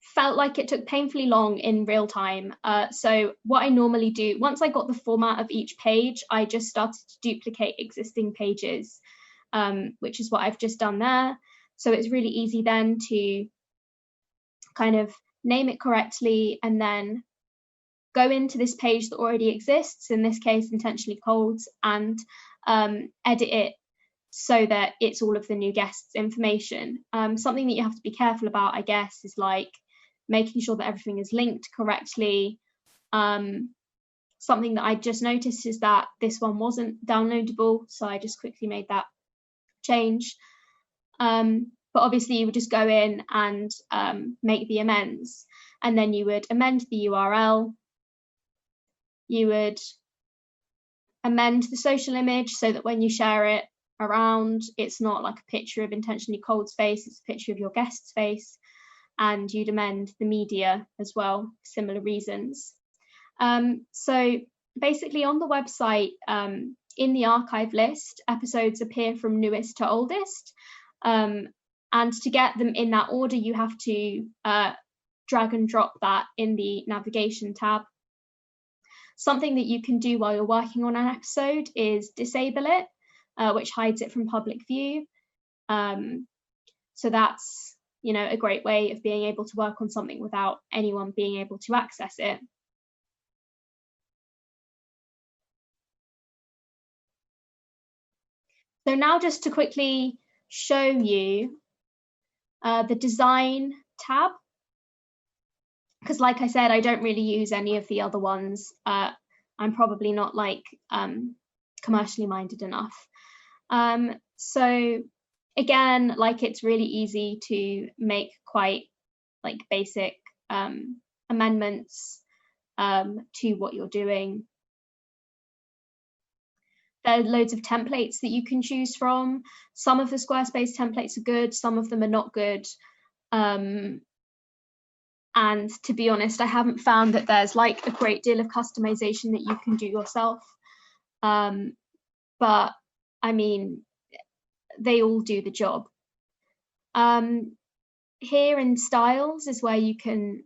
felt like it took painfully long in real time. So what I normally do, once I got the format of each page, I just started to duplicate existing pages, which is what I've just done there. So it's really easy then to kind of name it correctly and then go into this page that already exists, in this case intentionally cold, and edit it so that it's all of the new guests' information. Something that you have to be careful about, I guess, is like making sure that everything is linked correctly. Something that I just noticed is that this one wasn't downloadable, so I just quickly made that change. but obviously you would just go in and make the amends, and then you would amend the URL, you would amend the social image so that when you share it around, it's not like a picture of intentionally cold space, it's a picture of your guest's face, and you'd amend the media as well for similar reasons. So basically on the website, in the archive list, episodes appear from newest to oldest, and to get them in that order, you have to drag and drop that in the navigation tab. Something that you can do while you're working on an episode is disable it, which hides it from public view. So that's, you know, a great way of being able to work on something without anyone being able to access it. So now just to quickly show you the design tab, because like I said, I don't really use any of the other ones. I'm probably not like commercially minded enough. So again, like it's really easy to make quite like basic amendments to what you're doing. There are loads of templates that you can choose from. Some of the Squarespace templates are good, some of them are not good. And to be honest, I haven't found that there's like a great deal of customization that you can do yourself. But I mean, they all do the job. Here in styles is where you can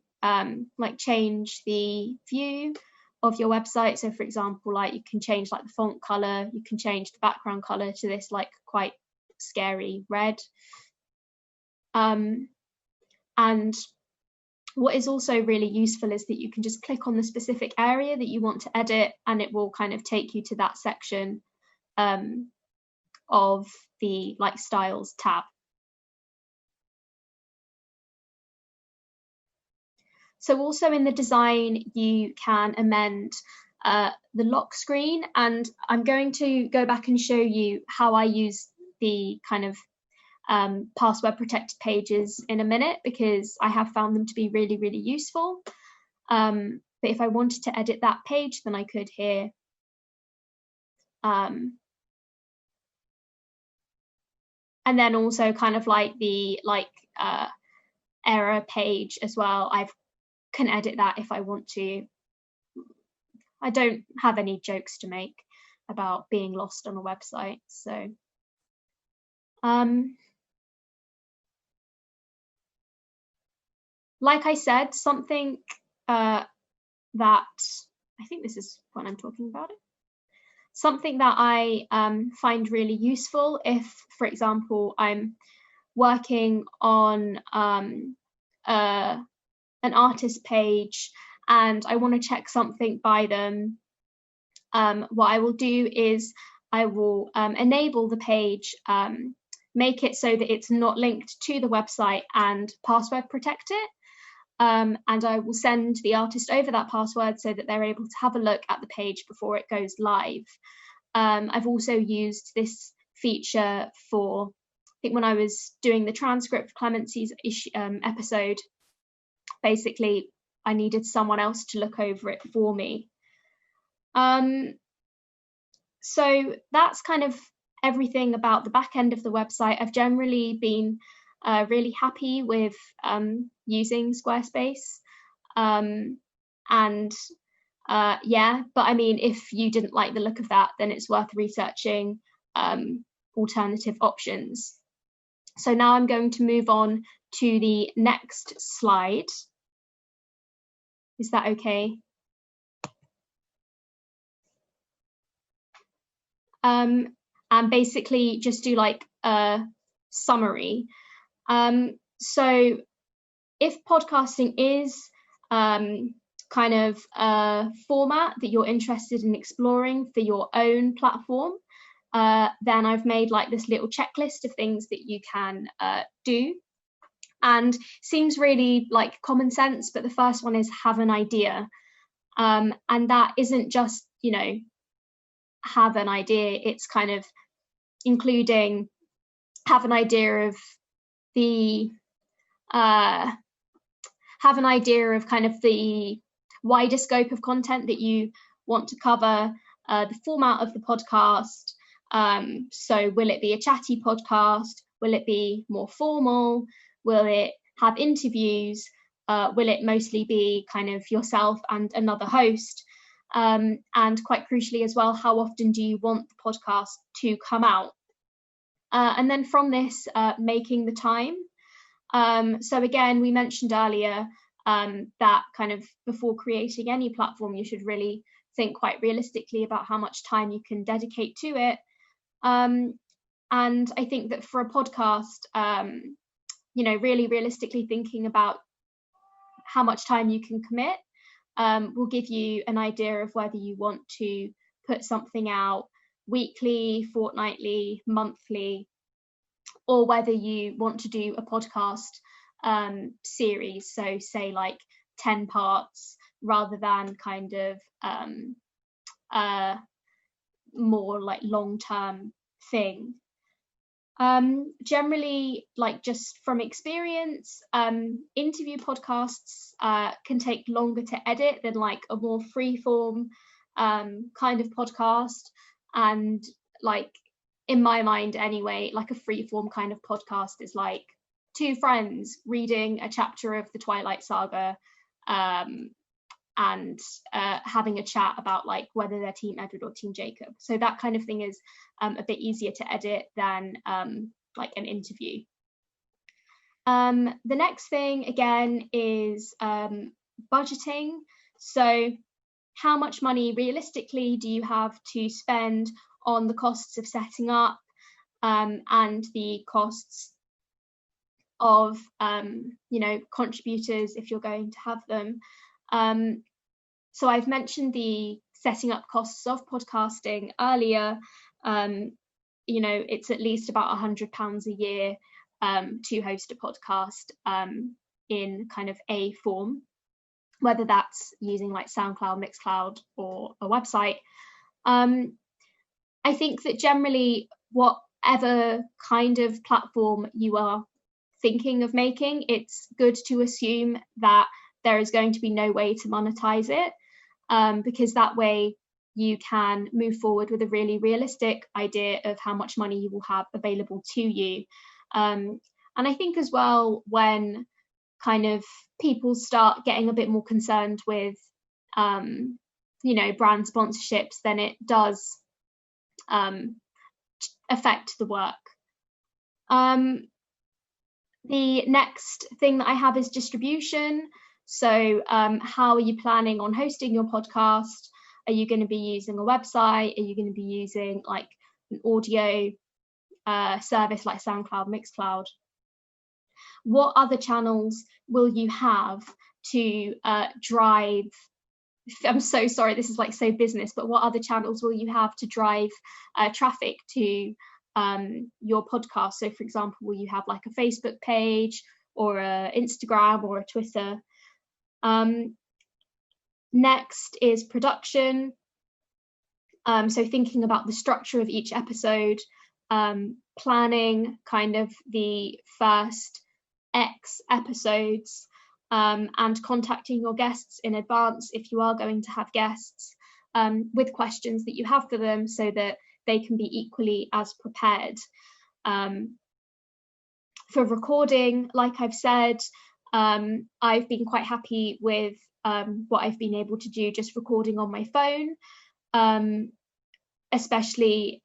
like change the view of your website. So for example, like you can change like the font color, you can change the background color to this like quite scary red. And what is also really useful is that you can just click on the specific area that you want to edit, and it will kind of take you to that section of the like styles tab. So also in the design, you can amend the lock screen, and I'm going to go back and show you how I use the kind of password protected pages in a minute, because I have found them to be really, really useful. But if I wanted to edit that page, then I could here. And then also kind of like the error page as well. I can edit that if I want to. I don't have any jokes to make about being lost on a website, so like I said, something that I think this is when I'm talking about it. Something that I find really useful if, for example, I'm working on an artist page and I want to check something by them, what I will do is I will enable the page, make it so that it's not linked to the website, and password protect it. And I will send the artist over that password so that they're able to have a look at the page before it goes live. I've also used this feature for, I think when I was doing the transcript Clemency's episode, basically I needed someone else to look over it for me. So that's kind of everything about the back end of the website. I've generally been really happy with using Squarespace, yeah, but I mean, if you didn't like the look of that, then it's worth researching alternative options. So now I'm going to move on to the next slide. Is that okay? And basically just do like a summary. So if podcasting is kind of a format that you're interested in exploring for your own platform, then I've made like this little checklist of things that you can do. And seems really like common sense, but the first one is have an idea. And that isn't just, you know, have an idea, it's kind of including have an idea of have an idea of kind of the wider scope of content that you want to cover, the format of the podcast. So will it be a chatty podcast? Will it be more formal? Will it have interviews? Will it mostly be kind of yourself and another host? And quite crucially as well, how often do you want the podcast to come out? And then from this, making the time. So again, we mentioned earlier that kind of before creating any platform, you should really think quite realistically about how much time you can dedicate to it. And I think that for a podcast, really realistically thinking about how much time you can commit will give you an idea of whether you want to put something out weekly, fortnightly, monthly, or whether you want to do a podcast series, so say like 10 parts rather than kind of more like long-term thing. Generally, like just from experience, interview podcasts can take longer to edit than like a more free-form kind of podcast. And like in my mind anyway, like a free-form kind of podcast is like two friends reading a chapter of the Twilight Saga and having a chat about like whether they're Team Edward or Team Jacob. So that kind of thing is a bit easier to edit than like an interview. The next thing again is budgeting. So how much money realistically do you have to spend on the costs of setting up and the costs of contributors if you're going to have them. So I've mentioned the setting up costs of podcasting earlier. It's at least about £100 a year to host a podcast in kind of a form, whether that's using like SoundCloud, Mixcloud, or a website. I think that generally, whatever kind of platform you are thinking of making, it's good to assume that there is going to be no way to monetize it, because that way you can move forward with a really realistic idea of how much money you will have available to you. And I think as well, when kind of people start getting a bit more concerned with, brand sponsorships, then it does affect the work. The next thing that I have is distribution. So how are you planning on hosting your podcast? Are you going to be using a website? Are you going to be using like an audio service like SoundCloud, Mixcloud? What other channels will you have to drive? I'm so sorry, this is like so business, but what other channels will you have to drive traffic to your podcast? So for example, will you have like a Facebook page or a Instagram or a Twitter? Next is production. So thinking about the structure of each episode, planning kind of the first X episodes, and contacting your guests in advance if you are going to have guests, with questions that you have for them so that they can be equally as prepared. For recording, like I've said, I've been quite happy with what I've been able to do just recording on my phone, especially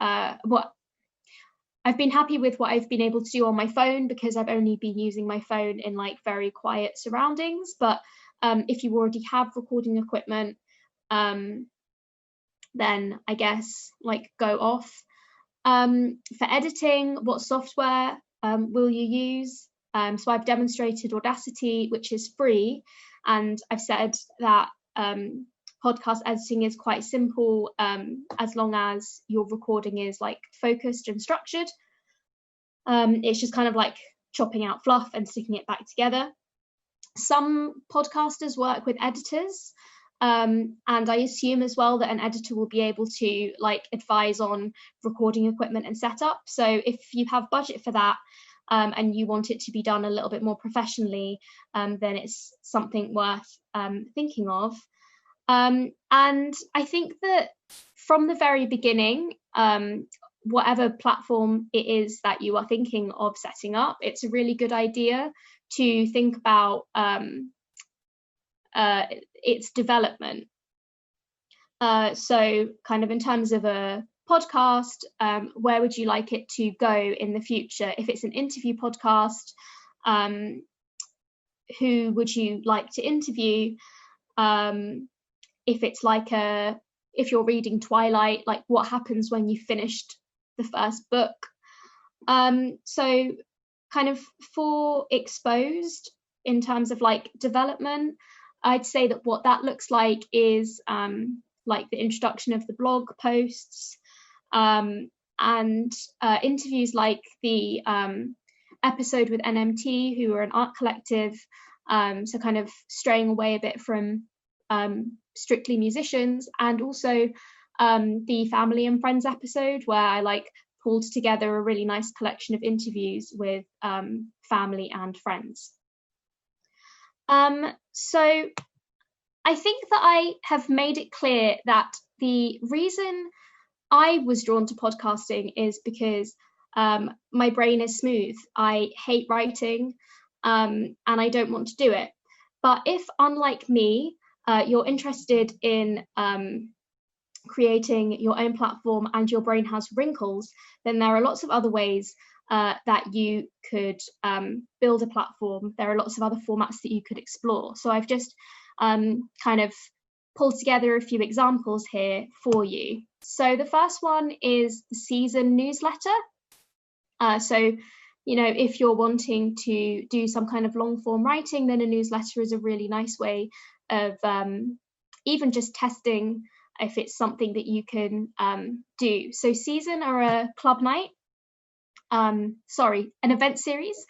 I've been happy with what I've been able to do on my phone because I've only been using my phone in like very quiet surroundings. But if you already have recording equipment, then I guess like go off. For editing, what software will you use? So I've demonstrated Audacity, which is free, and I've said that podcast editing is quite simple as long as your recording is like focused and structured. It's just kind of like chopping out fluff and sticking it back together. Some podcasters work with editors, and I assume as well that an editor will be able to like advise on recording equipment and setup. So if you have budget for that, and you want it to be done a little bit more professionally, then it's something worth thinking of. And I think that from the very beginning, whatever platform it is that you are thinking of setting up, it's a really good idea to think about its development. So kind of in terms of a podcast, where would you like it to go in the future? If it's an interview podcast, who would you like to interview? If it's like if you're reading Twilight, like what happens when you finished the first book? So kind of for Exposed, in terms of like development, I'd say that what that looks like is like the introduction of the blog posts, and interviews like the episode with NMT, who are an art collective, so kind of straying away a bit from strictly musicians, and also the family and friends episode, where I like pulled together a really nice collection of interviews with family and friends. So I think that I have made it clear that the reason I was drawn to podcasting is because my brain is smooth. I hate writing, and I don't want to do it. But if, unlike me, you're interested in creating your own platform and your brain has wrinkles, then there are lots of other ways that you could build a platform. There are lots of other formats that you could explore. So I've just kind of pulled together a few examples here for you. So the first one is the season newsletter. So, you know, if you're wanting to do some kind of long form writing, then a newsletter is a really nice way of even just testing if it's something that you can do. So Season are a club night, an event series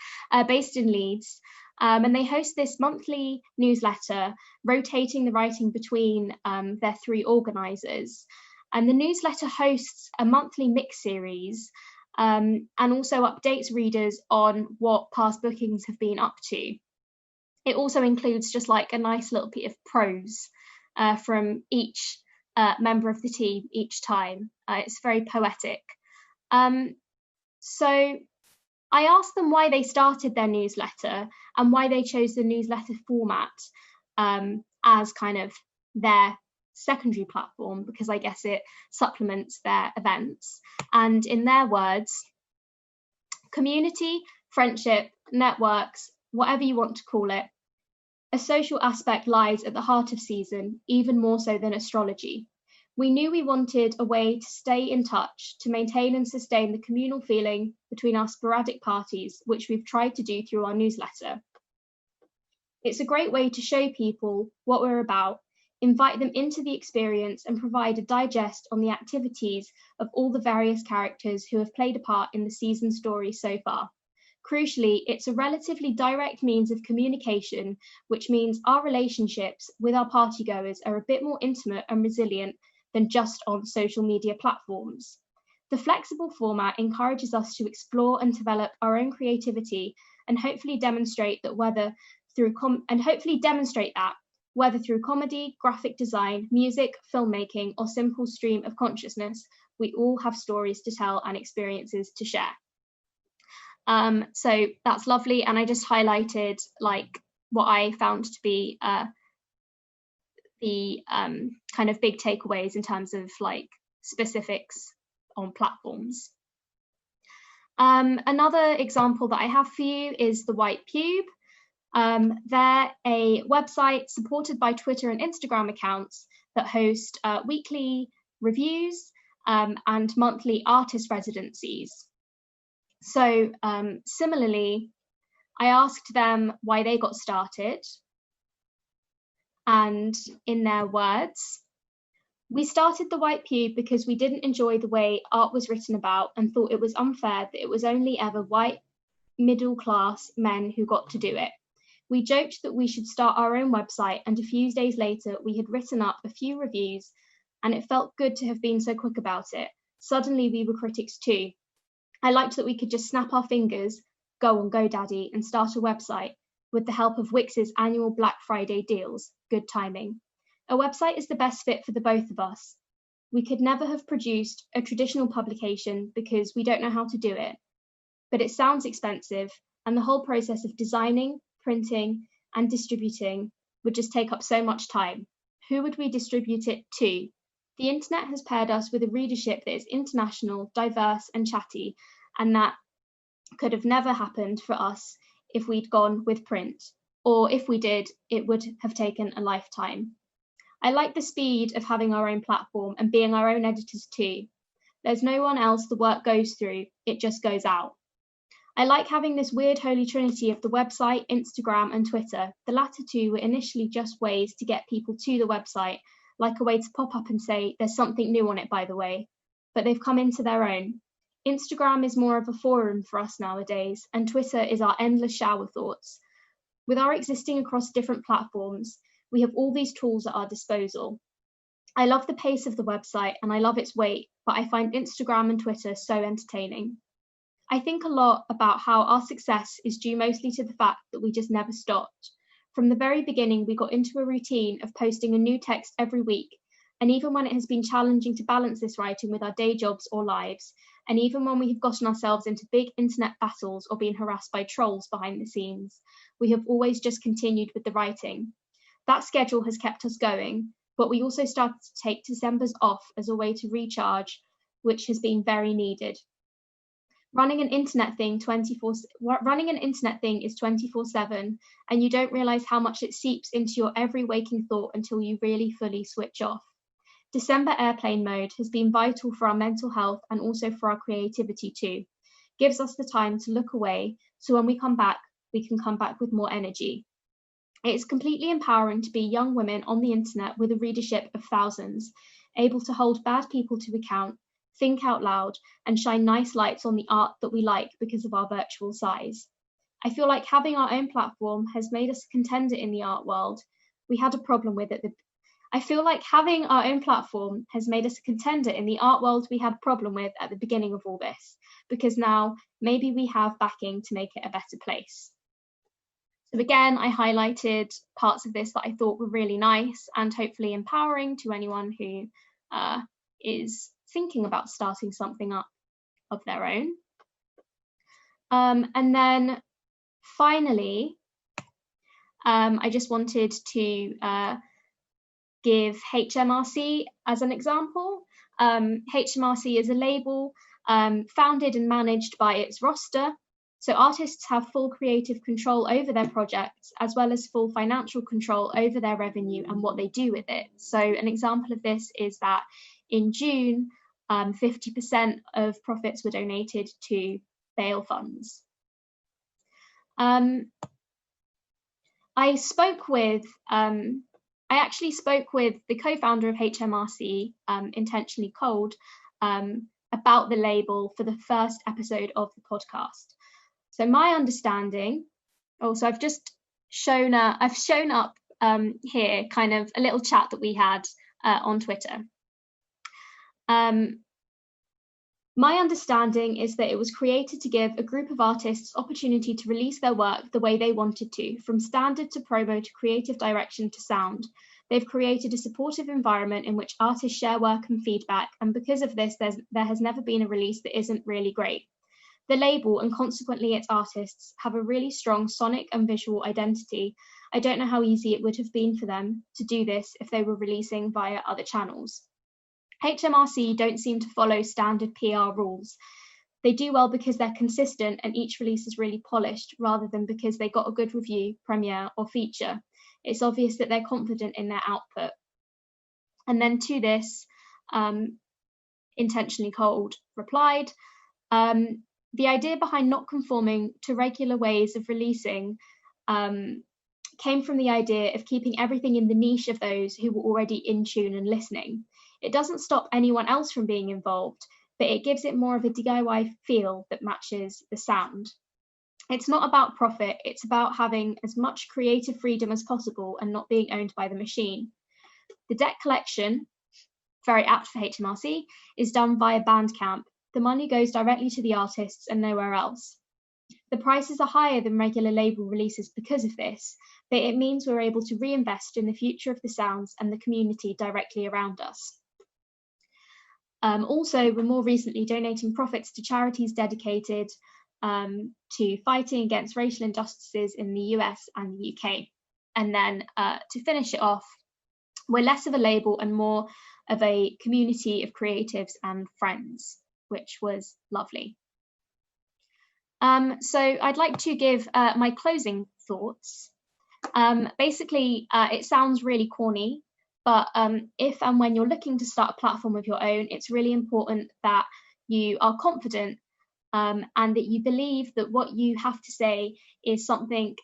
based in Leeds. And they host this monthly newsletter, rotating the writing between their three organisers. And the newsletter hosts a monthly mix series, and also updates readers on what past bookings have been up to. It also includes just like a nice little bit of prose from each member of the team each time. It's very poetic. So I asked them why they started their newsletter and why they chose the newsletter format as kind of their secondary platform, because I guess it supplements their events. And in their words, community, friendship, networks, whatever you want to call it, a social aspect lies at the heart of Season, even more so than astrology. We knew we wanted a way to stay in touch, to maintain and sustain the communal feeling between our sporadic parties, which we've tried to do through our newsletter. It's a great way to show people what we're about, invite them into the experience, and provide a digest on the activities of all the various characters who have played a part in the Season story so far. Crucially, it's a relatively direct means of communication, which means our relationships with our partygoers are a bit more intimate and resilient than just on social media platforms. The flexible format encourages us to explore and develop our own creativity and hopefully demonstrate that whether through comedy, graphic design, music, filmmaking, or simple stream of consciousness, we all have stories to tell and experiences to share. So that's lovely, and I just highlighted like what I found to be the kind of big takeaways in terms of like specifics on platforms. Another example that I have for you is the White Pube. They're a website supported by Twitter and Instagram accounts that host weekly reviews and monthly artist residencies. So similarly, I asked them why they got started, and in their words, we started the White Pube because we didn't enjoy the way art was written about and thought it was unfair that it was only ever white middle-class men who got to do it. We joked that we should start our own website, and a few days later we had written up a few reviews, and it felt good to have been so quick about it. Suddenly we were critics too. I liked that we could just snap our fingers go on GoDaddy and start a website with the help of Wix's annual Black Friday deals. Good timing. A website is the best fit for the both of us. We could never have produced a traditional publication because we don't know how to do it, but it sounds expensive, and the whole process of designing, printing, and distributing would just take up so much time. Who would we distribute it to? The internet has paired us with a readership that is international, diverse, and chatty, and that could have never happened for us if we'd gone with print, or if we did, it would have taken a lifetime. I like the speed of having our own platform and being our own editors too. There's no one else the work goes through, it just goes out. I like having this weird holy trinity of the website, Instagram, and Twitter. The latter two were initially just ways to get people to the website, like a way to pop up and say, there's something new on it, by the way, but they've come into their own. Instagram is more of a forum for us nowadays, and Twitter is our endless shower thoughts. With our existing across different platforms, we have all these tools at our disposal. I love the pace of the website and I love its weight, but I find Instagram and Twitter so entertaining. I think a lot about how our success is due mostly to the fact that we just never stopped. From the very beginning, we got into a routine of posting a new text every week, and even when it has been challenging to balance this writing with our day jobs or lives, and even when we have gotten ourselves into big internet battles or been harassed by trolls behind the scenes, we have always just continued with the writing. That schedule has kept us going, but we also started to take December's off as a way to recharge, which has been very needed. Running an internet thing is 24/7, and you don't realize how much it seeps into your every waking thought until you really fully switch off. December airplane mode has been vital for our mental health and also for our creativity too. Gives us the time to look away, so when we come back, we can come back with more energy. It is completely empowering to be young women on the internet with a readership of thousands, able to hold bad people to account, think out loud, and shine nice lights on the art that we like because of our virtual size. I feel like having our own platform has made us a contender in the art world. We had a problem with it. I feel like having our own platform has made us a contender in the art world we had a problem with at the beginning of all this, because now maybe we have backing to make it a better place. So again, I highlighted parts of this that I thought were really nice and hopefully empowering to anyone who is thinking about starting something up of their own. And then finally, I just wanted to give HMRC as an example. HMRC is a label founded and managed by its roster. So artists have full creative control over their projects, as well as full financial control over their revenue and what they do with it. So an example of this is that in June, 50% of profits were donated to bail funds. I actually spoke with the co-founder of HMRC, Intentionally Cold, about the label for the first episode of the podcast. So my understanding, so I've just shown up here kind of a little chat that we had on Twitter. My understanding is that it was created to give a group of artists opportunity to release their work the way they wanted to, from standard to promo to creative direction to sound. They've created a supportive environment in which artists share work and feedback, and because of this, there has never been a release that isn't really great. The label, and consequently its artists, have a really strong sonic and visual identity. I don't know how easy it would have been for them to do this if they were releasing via other channels. HMRC don't seem to follow standard PR rules. They do well because they're consistent and each release is really polished, rather than because they got a good review, premiere, or feature. It's obvious that they're confident in their output. And then to this, Intentionally Cold replied, the idea behind not conforming to regular ways of releasing came from the idea of keeping everything in the niche of those who were already in tune and listening. It doesn't stop anyone else from being involved, but it gives it more of a DIY feel that matches the sound. It's not about profit, it's about having as much creative freedom as possible and not being owned by the machine. The debt collection, very apt for HMRC, is done via Bandcamp. The money goes directly to the artists and nowhere else. The prices are higher than regular label releases because of this, but it means we're able to reinvest in the future of the sounds and the community directly around us. Also, we're more recently donating profits to charities dedicated to fighting against racial injustices in the US and the UK. And then to finish it off, we're less of a label and more of a community of creatives and friends, which was lovely. So I'd like to give my closing thoughts. Basically, it sounds really corny, but if and when you're looking to start a platform of your own, it's really important that you are confident and that you believe that what you have to say is something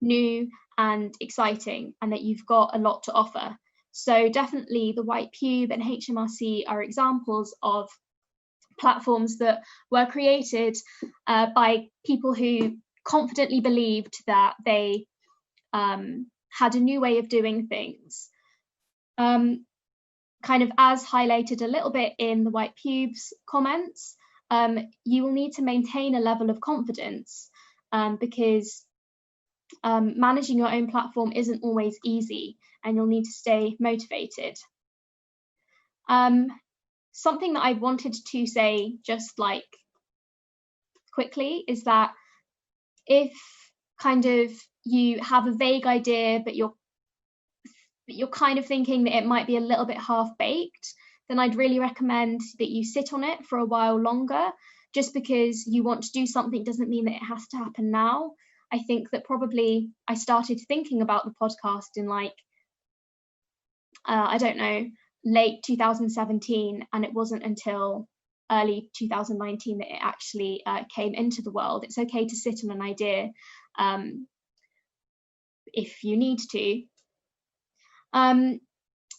new and exciting, and that you've got a lot to offer. So definitely the White Pube and HMRC are examples of platforms that were created by people who confidently believed that they had a new way of doing things. Kind of as highlighted a little bit in the White Pubes comments, you will need to maintain a level of confidence because managing your own platform isn't always easy, and you'll need to stay motivated. Something that I wanted to say just like quickly is that if kind of you have a vague idea, but you're kind of thinking that it might be a little bit half-baked, then I'd really recommend that you sit on it for a while longer. Just because you want to do something doesn't mean that it has to happen now. I think that probably I started thinking about the podcast in like, I don't know, late 2017, and it wasn't until early 2019 that it actually came into the world. It's okay to sit on an idea if you need to.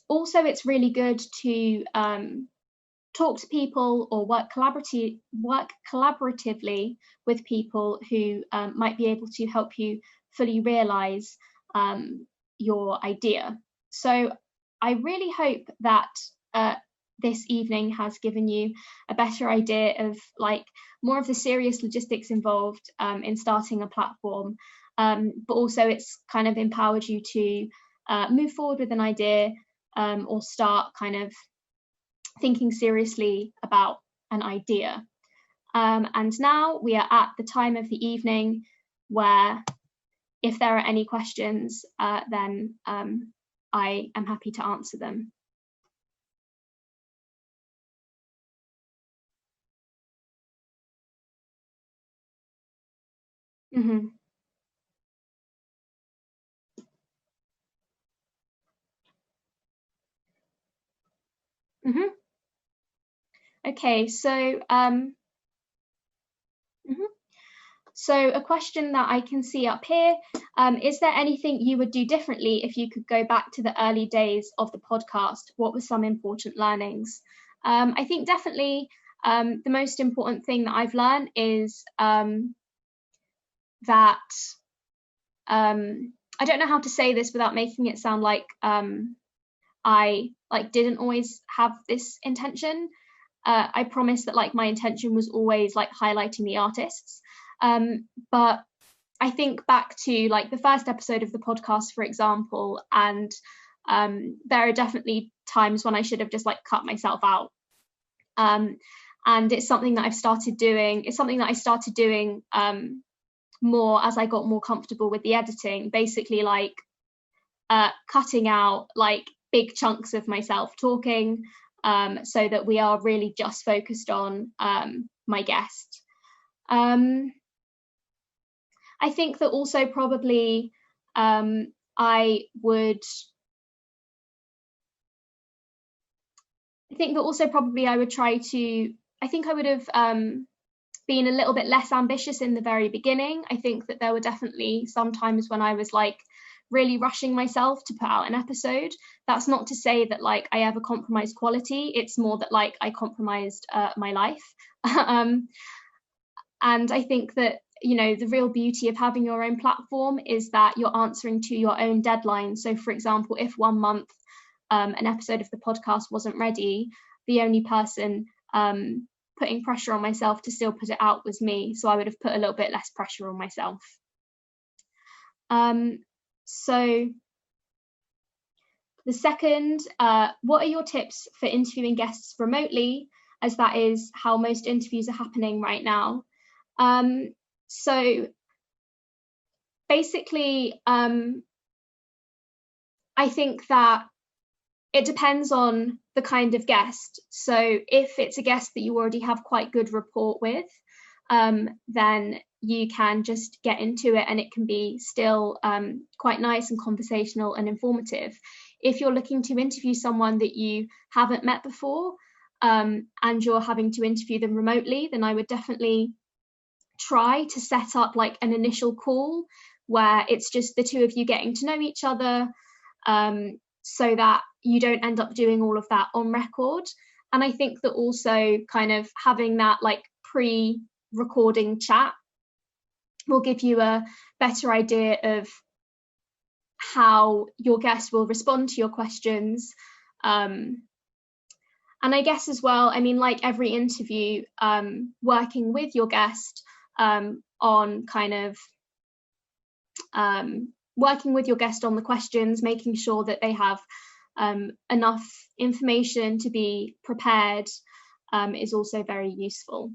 Also, it's really good to talk to people or work collaboratively with people who might be able to help you fully realize your idea. So I really hope that this evening has given you a better idea of like more of the serious logistics involved in starting a platform, but also it's kind of empowered you to move forward with an idea or start kind of thinking seriously about an idea. And now we are at the time of the evening where if there are any questions, then I am happy to answer them. Mm-hmm. Mm-hmm. Okay, so so a question that I can see up here, is there anything you would do differently if you could go back to the early days of the podcast? What were some important learnings? I think definitely the most important thing that I've learned is that I don't know how to say this without making it sound like I didn't always have this intention. I promise that like my intention was always like highlighting the artists. But I think back to like the first episode of the podcast, for example, and there are definitely times when I should have just like cut myself out. And it's something that I've started doing. It's something that I started doing more as I got more comfortable with the editing, basically like cutting out like big chunks of myself talking so that we are really just focused on my guest. I think that also probably I would try to, I think I would have been a little bit less ambitious in the very beginning. I think that there were definitely some times when I was like really rushing myself to put out an episode. That's not to say that like I ever compromised quality. It's more that like I compromised my life. And I think that, you know, the real beauty of having your own platform is that you're answering to your own deadline. So for example, if 1 month an episode of the podcast wasn't ready, the only person putting pressure on myself to still put it out was me. So I would have put a little bit less pressure on myself. So the second, what are your tips for interviewing guests remotely, as that is how most interviews are happening right now? So basically, I think that it depends on the kind of guest. So if it's a guest that you already have quite good rapport with, then you can just get into it and it can be still quite nice and conversational and informative. If you're looking to interview someone that you haven't met before, and you're having to interview them remotely, then I would definitely try to set up like an initial call where it's just the two of you getting to know each other, so that you don't end up doing all of that on record. And I think that also kind of having that like pre-recording chat will give you a better idea of how your guest will respond to your questions. And I guess as well, I mean, like every interview, working with your guest on kind of working with your guest on the questions, making sure that they have enough information to be prepared, is also very useful.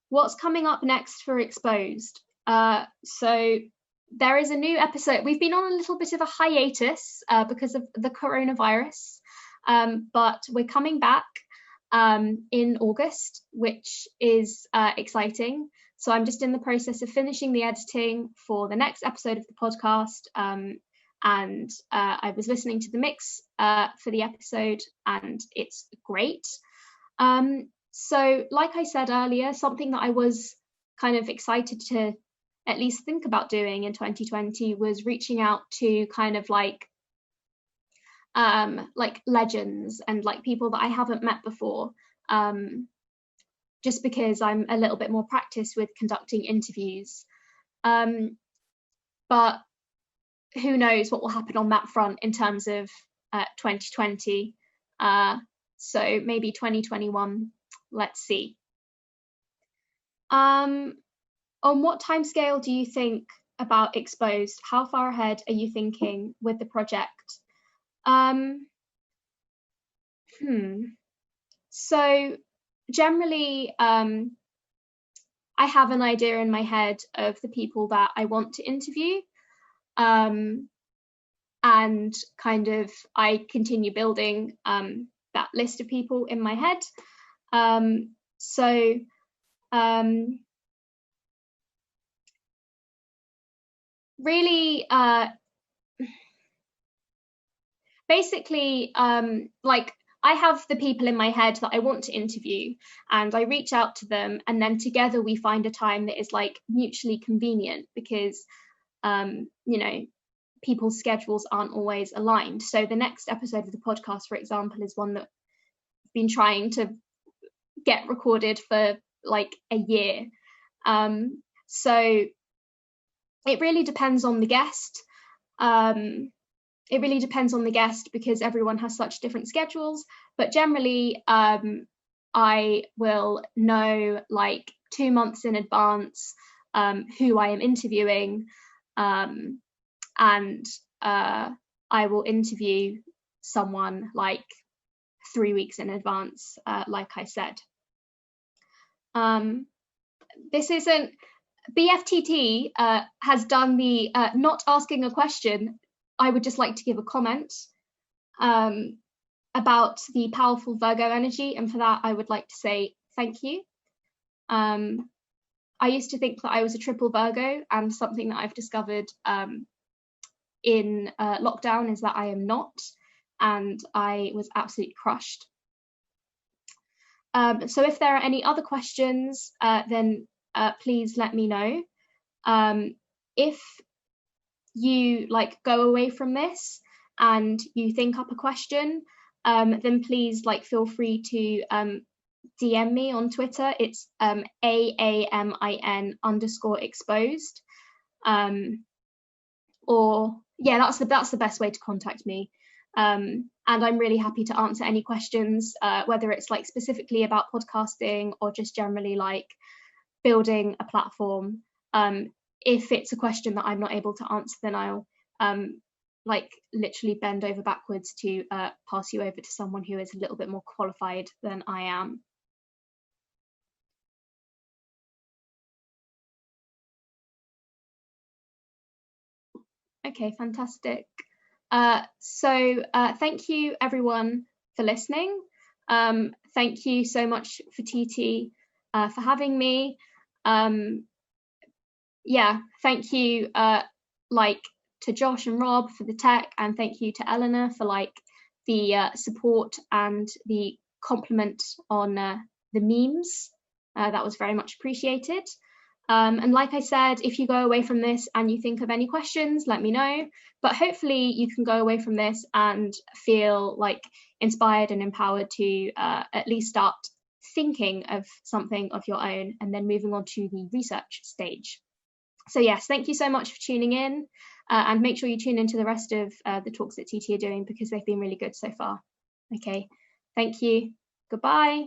What's coming up next for Exposed? So there is a new episode. We've been on a little bit of a hiatus because of the coronavirus, but we're coming back in August, which is exciting. So I'm just in the process of finishing the editing for the next episode of the podcast. And I was listening to the mix for the episode, and it's great. So like I said earlier, something that I was kind of excited to at least think about doing in 2020 was reaching out to kind of like legends and like people that I haven't met before, just because I'm a little bit more practiced with conducting interviews. But who knows what will happen on that front in terms of 2020. So maybe 2021, let's see. On what timescale do you think about Exposed? How far ahead are you thinking with the project? So generally, I have an idea in my head of the people that I want to interview, and kind of I continue building that list of people in my head. Really, basically, like I have the people in my head that I want to interview, and I reach out to them, and then together we find a time that is like mutually convenient, because you know, people's schedules aren't always aligned. So the next episode of the podcast, for example, is one that I've been trying to get recorded for like a year. So it really depends on the guest. It really depends on the guest because everyone has such different schedules, but generally I will know like 2 months in advance who I am interviewing, and I will interview someone like 3 weeks in advance, like I said. This isn't, BFTT has done the not asking a question. I would just like to give a comment about the powerful Virgo energy, and for that I would like to say thank you. I used to think that I was a triple Virgo, and something that I've discovered in lockdown is that I am not, and I was absolutely crushed. So if there are any other questions, then please let me know. If you like go away from this and you think up a question, then please like feel free to DM me on Twitter. It's aamin_exposed, or yeah, that's the best way to contact me. And I'm really happy to answer any questions, whether it's like specifically about podcasting or just generally like building a platform. If it's a question that I'm not able to answer, then I'll like literally bend over backwards to pass you over to someone who is a little bit more qualified than I am. Okay, fantastic. So thank you everyone for listening. Thank you so much for TT for having me. Yeah, thank you like to Josh and Rob for the tech, and thank you to Eleanor for like the support and the compliment on the memes. That was very much appreciated. And like I said, if you go away from this and you think of any questions, let me know. But hopefully you can go away from this and feel like inspired and empowered to at least start thinking of something of your own and then moving on to the research stage. So yes, thank you so much for tuning in, and make sure you tune into the rest of the talks that TT are doing because they've been really good so far. Okay, thank you. Goodbye.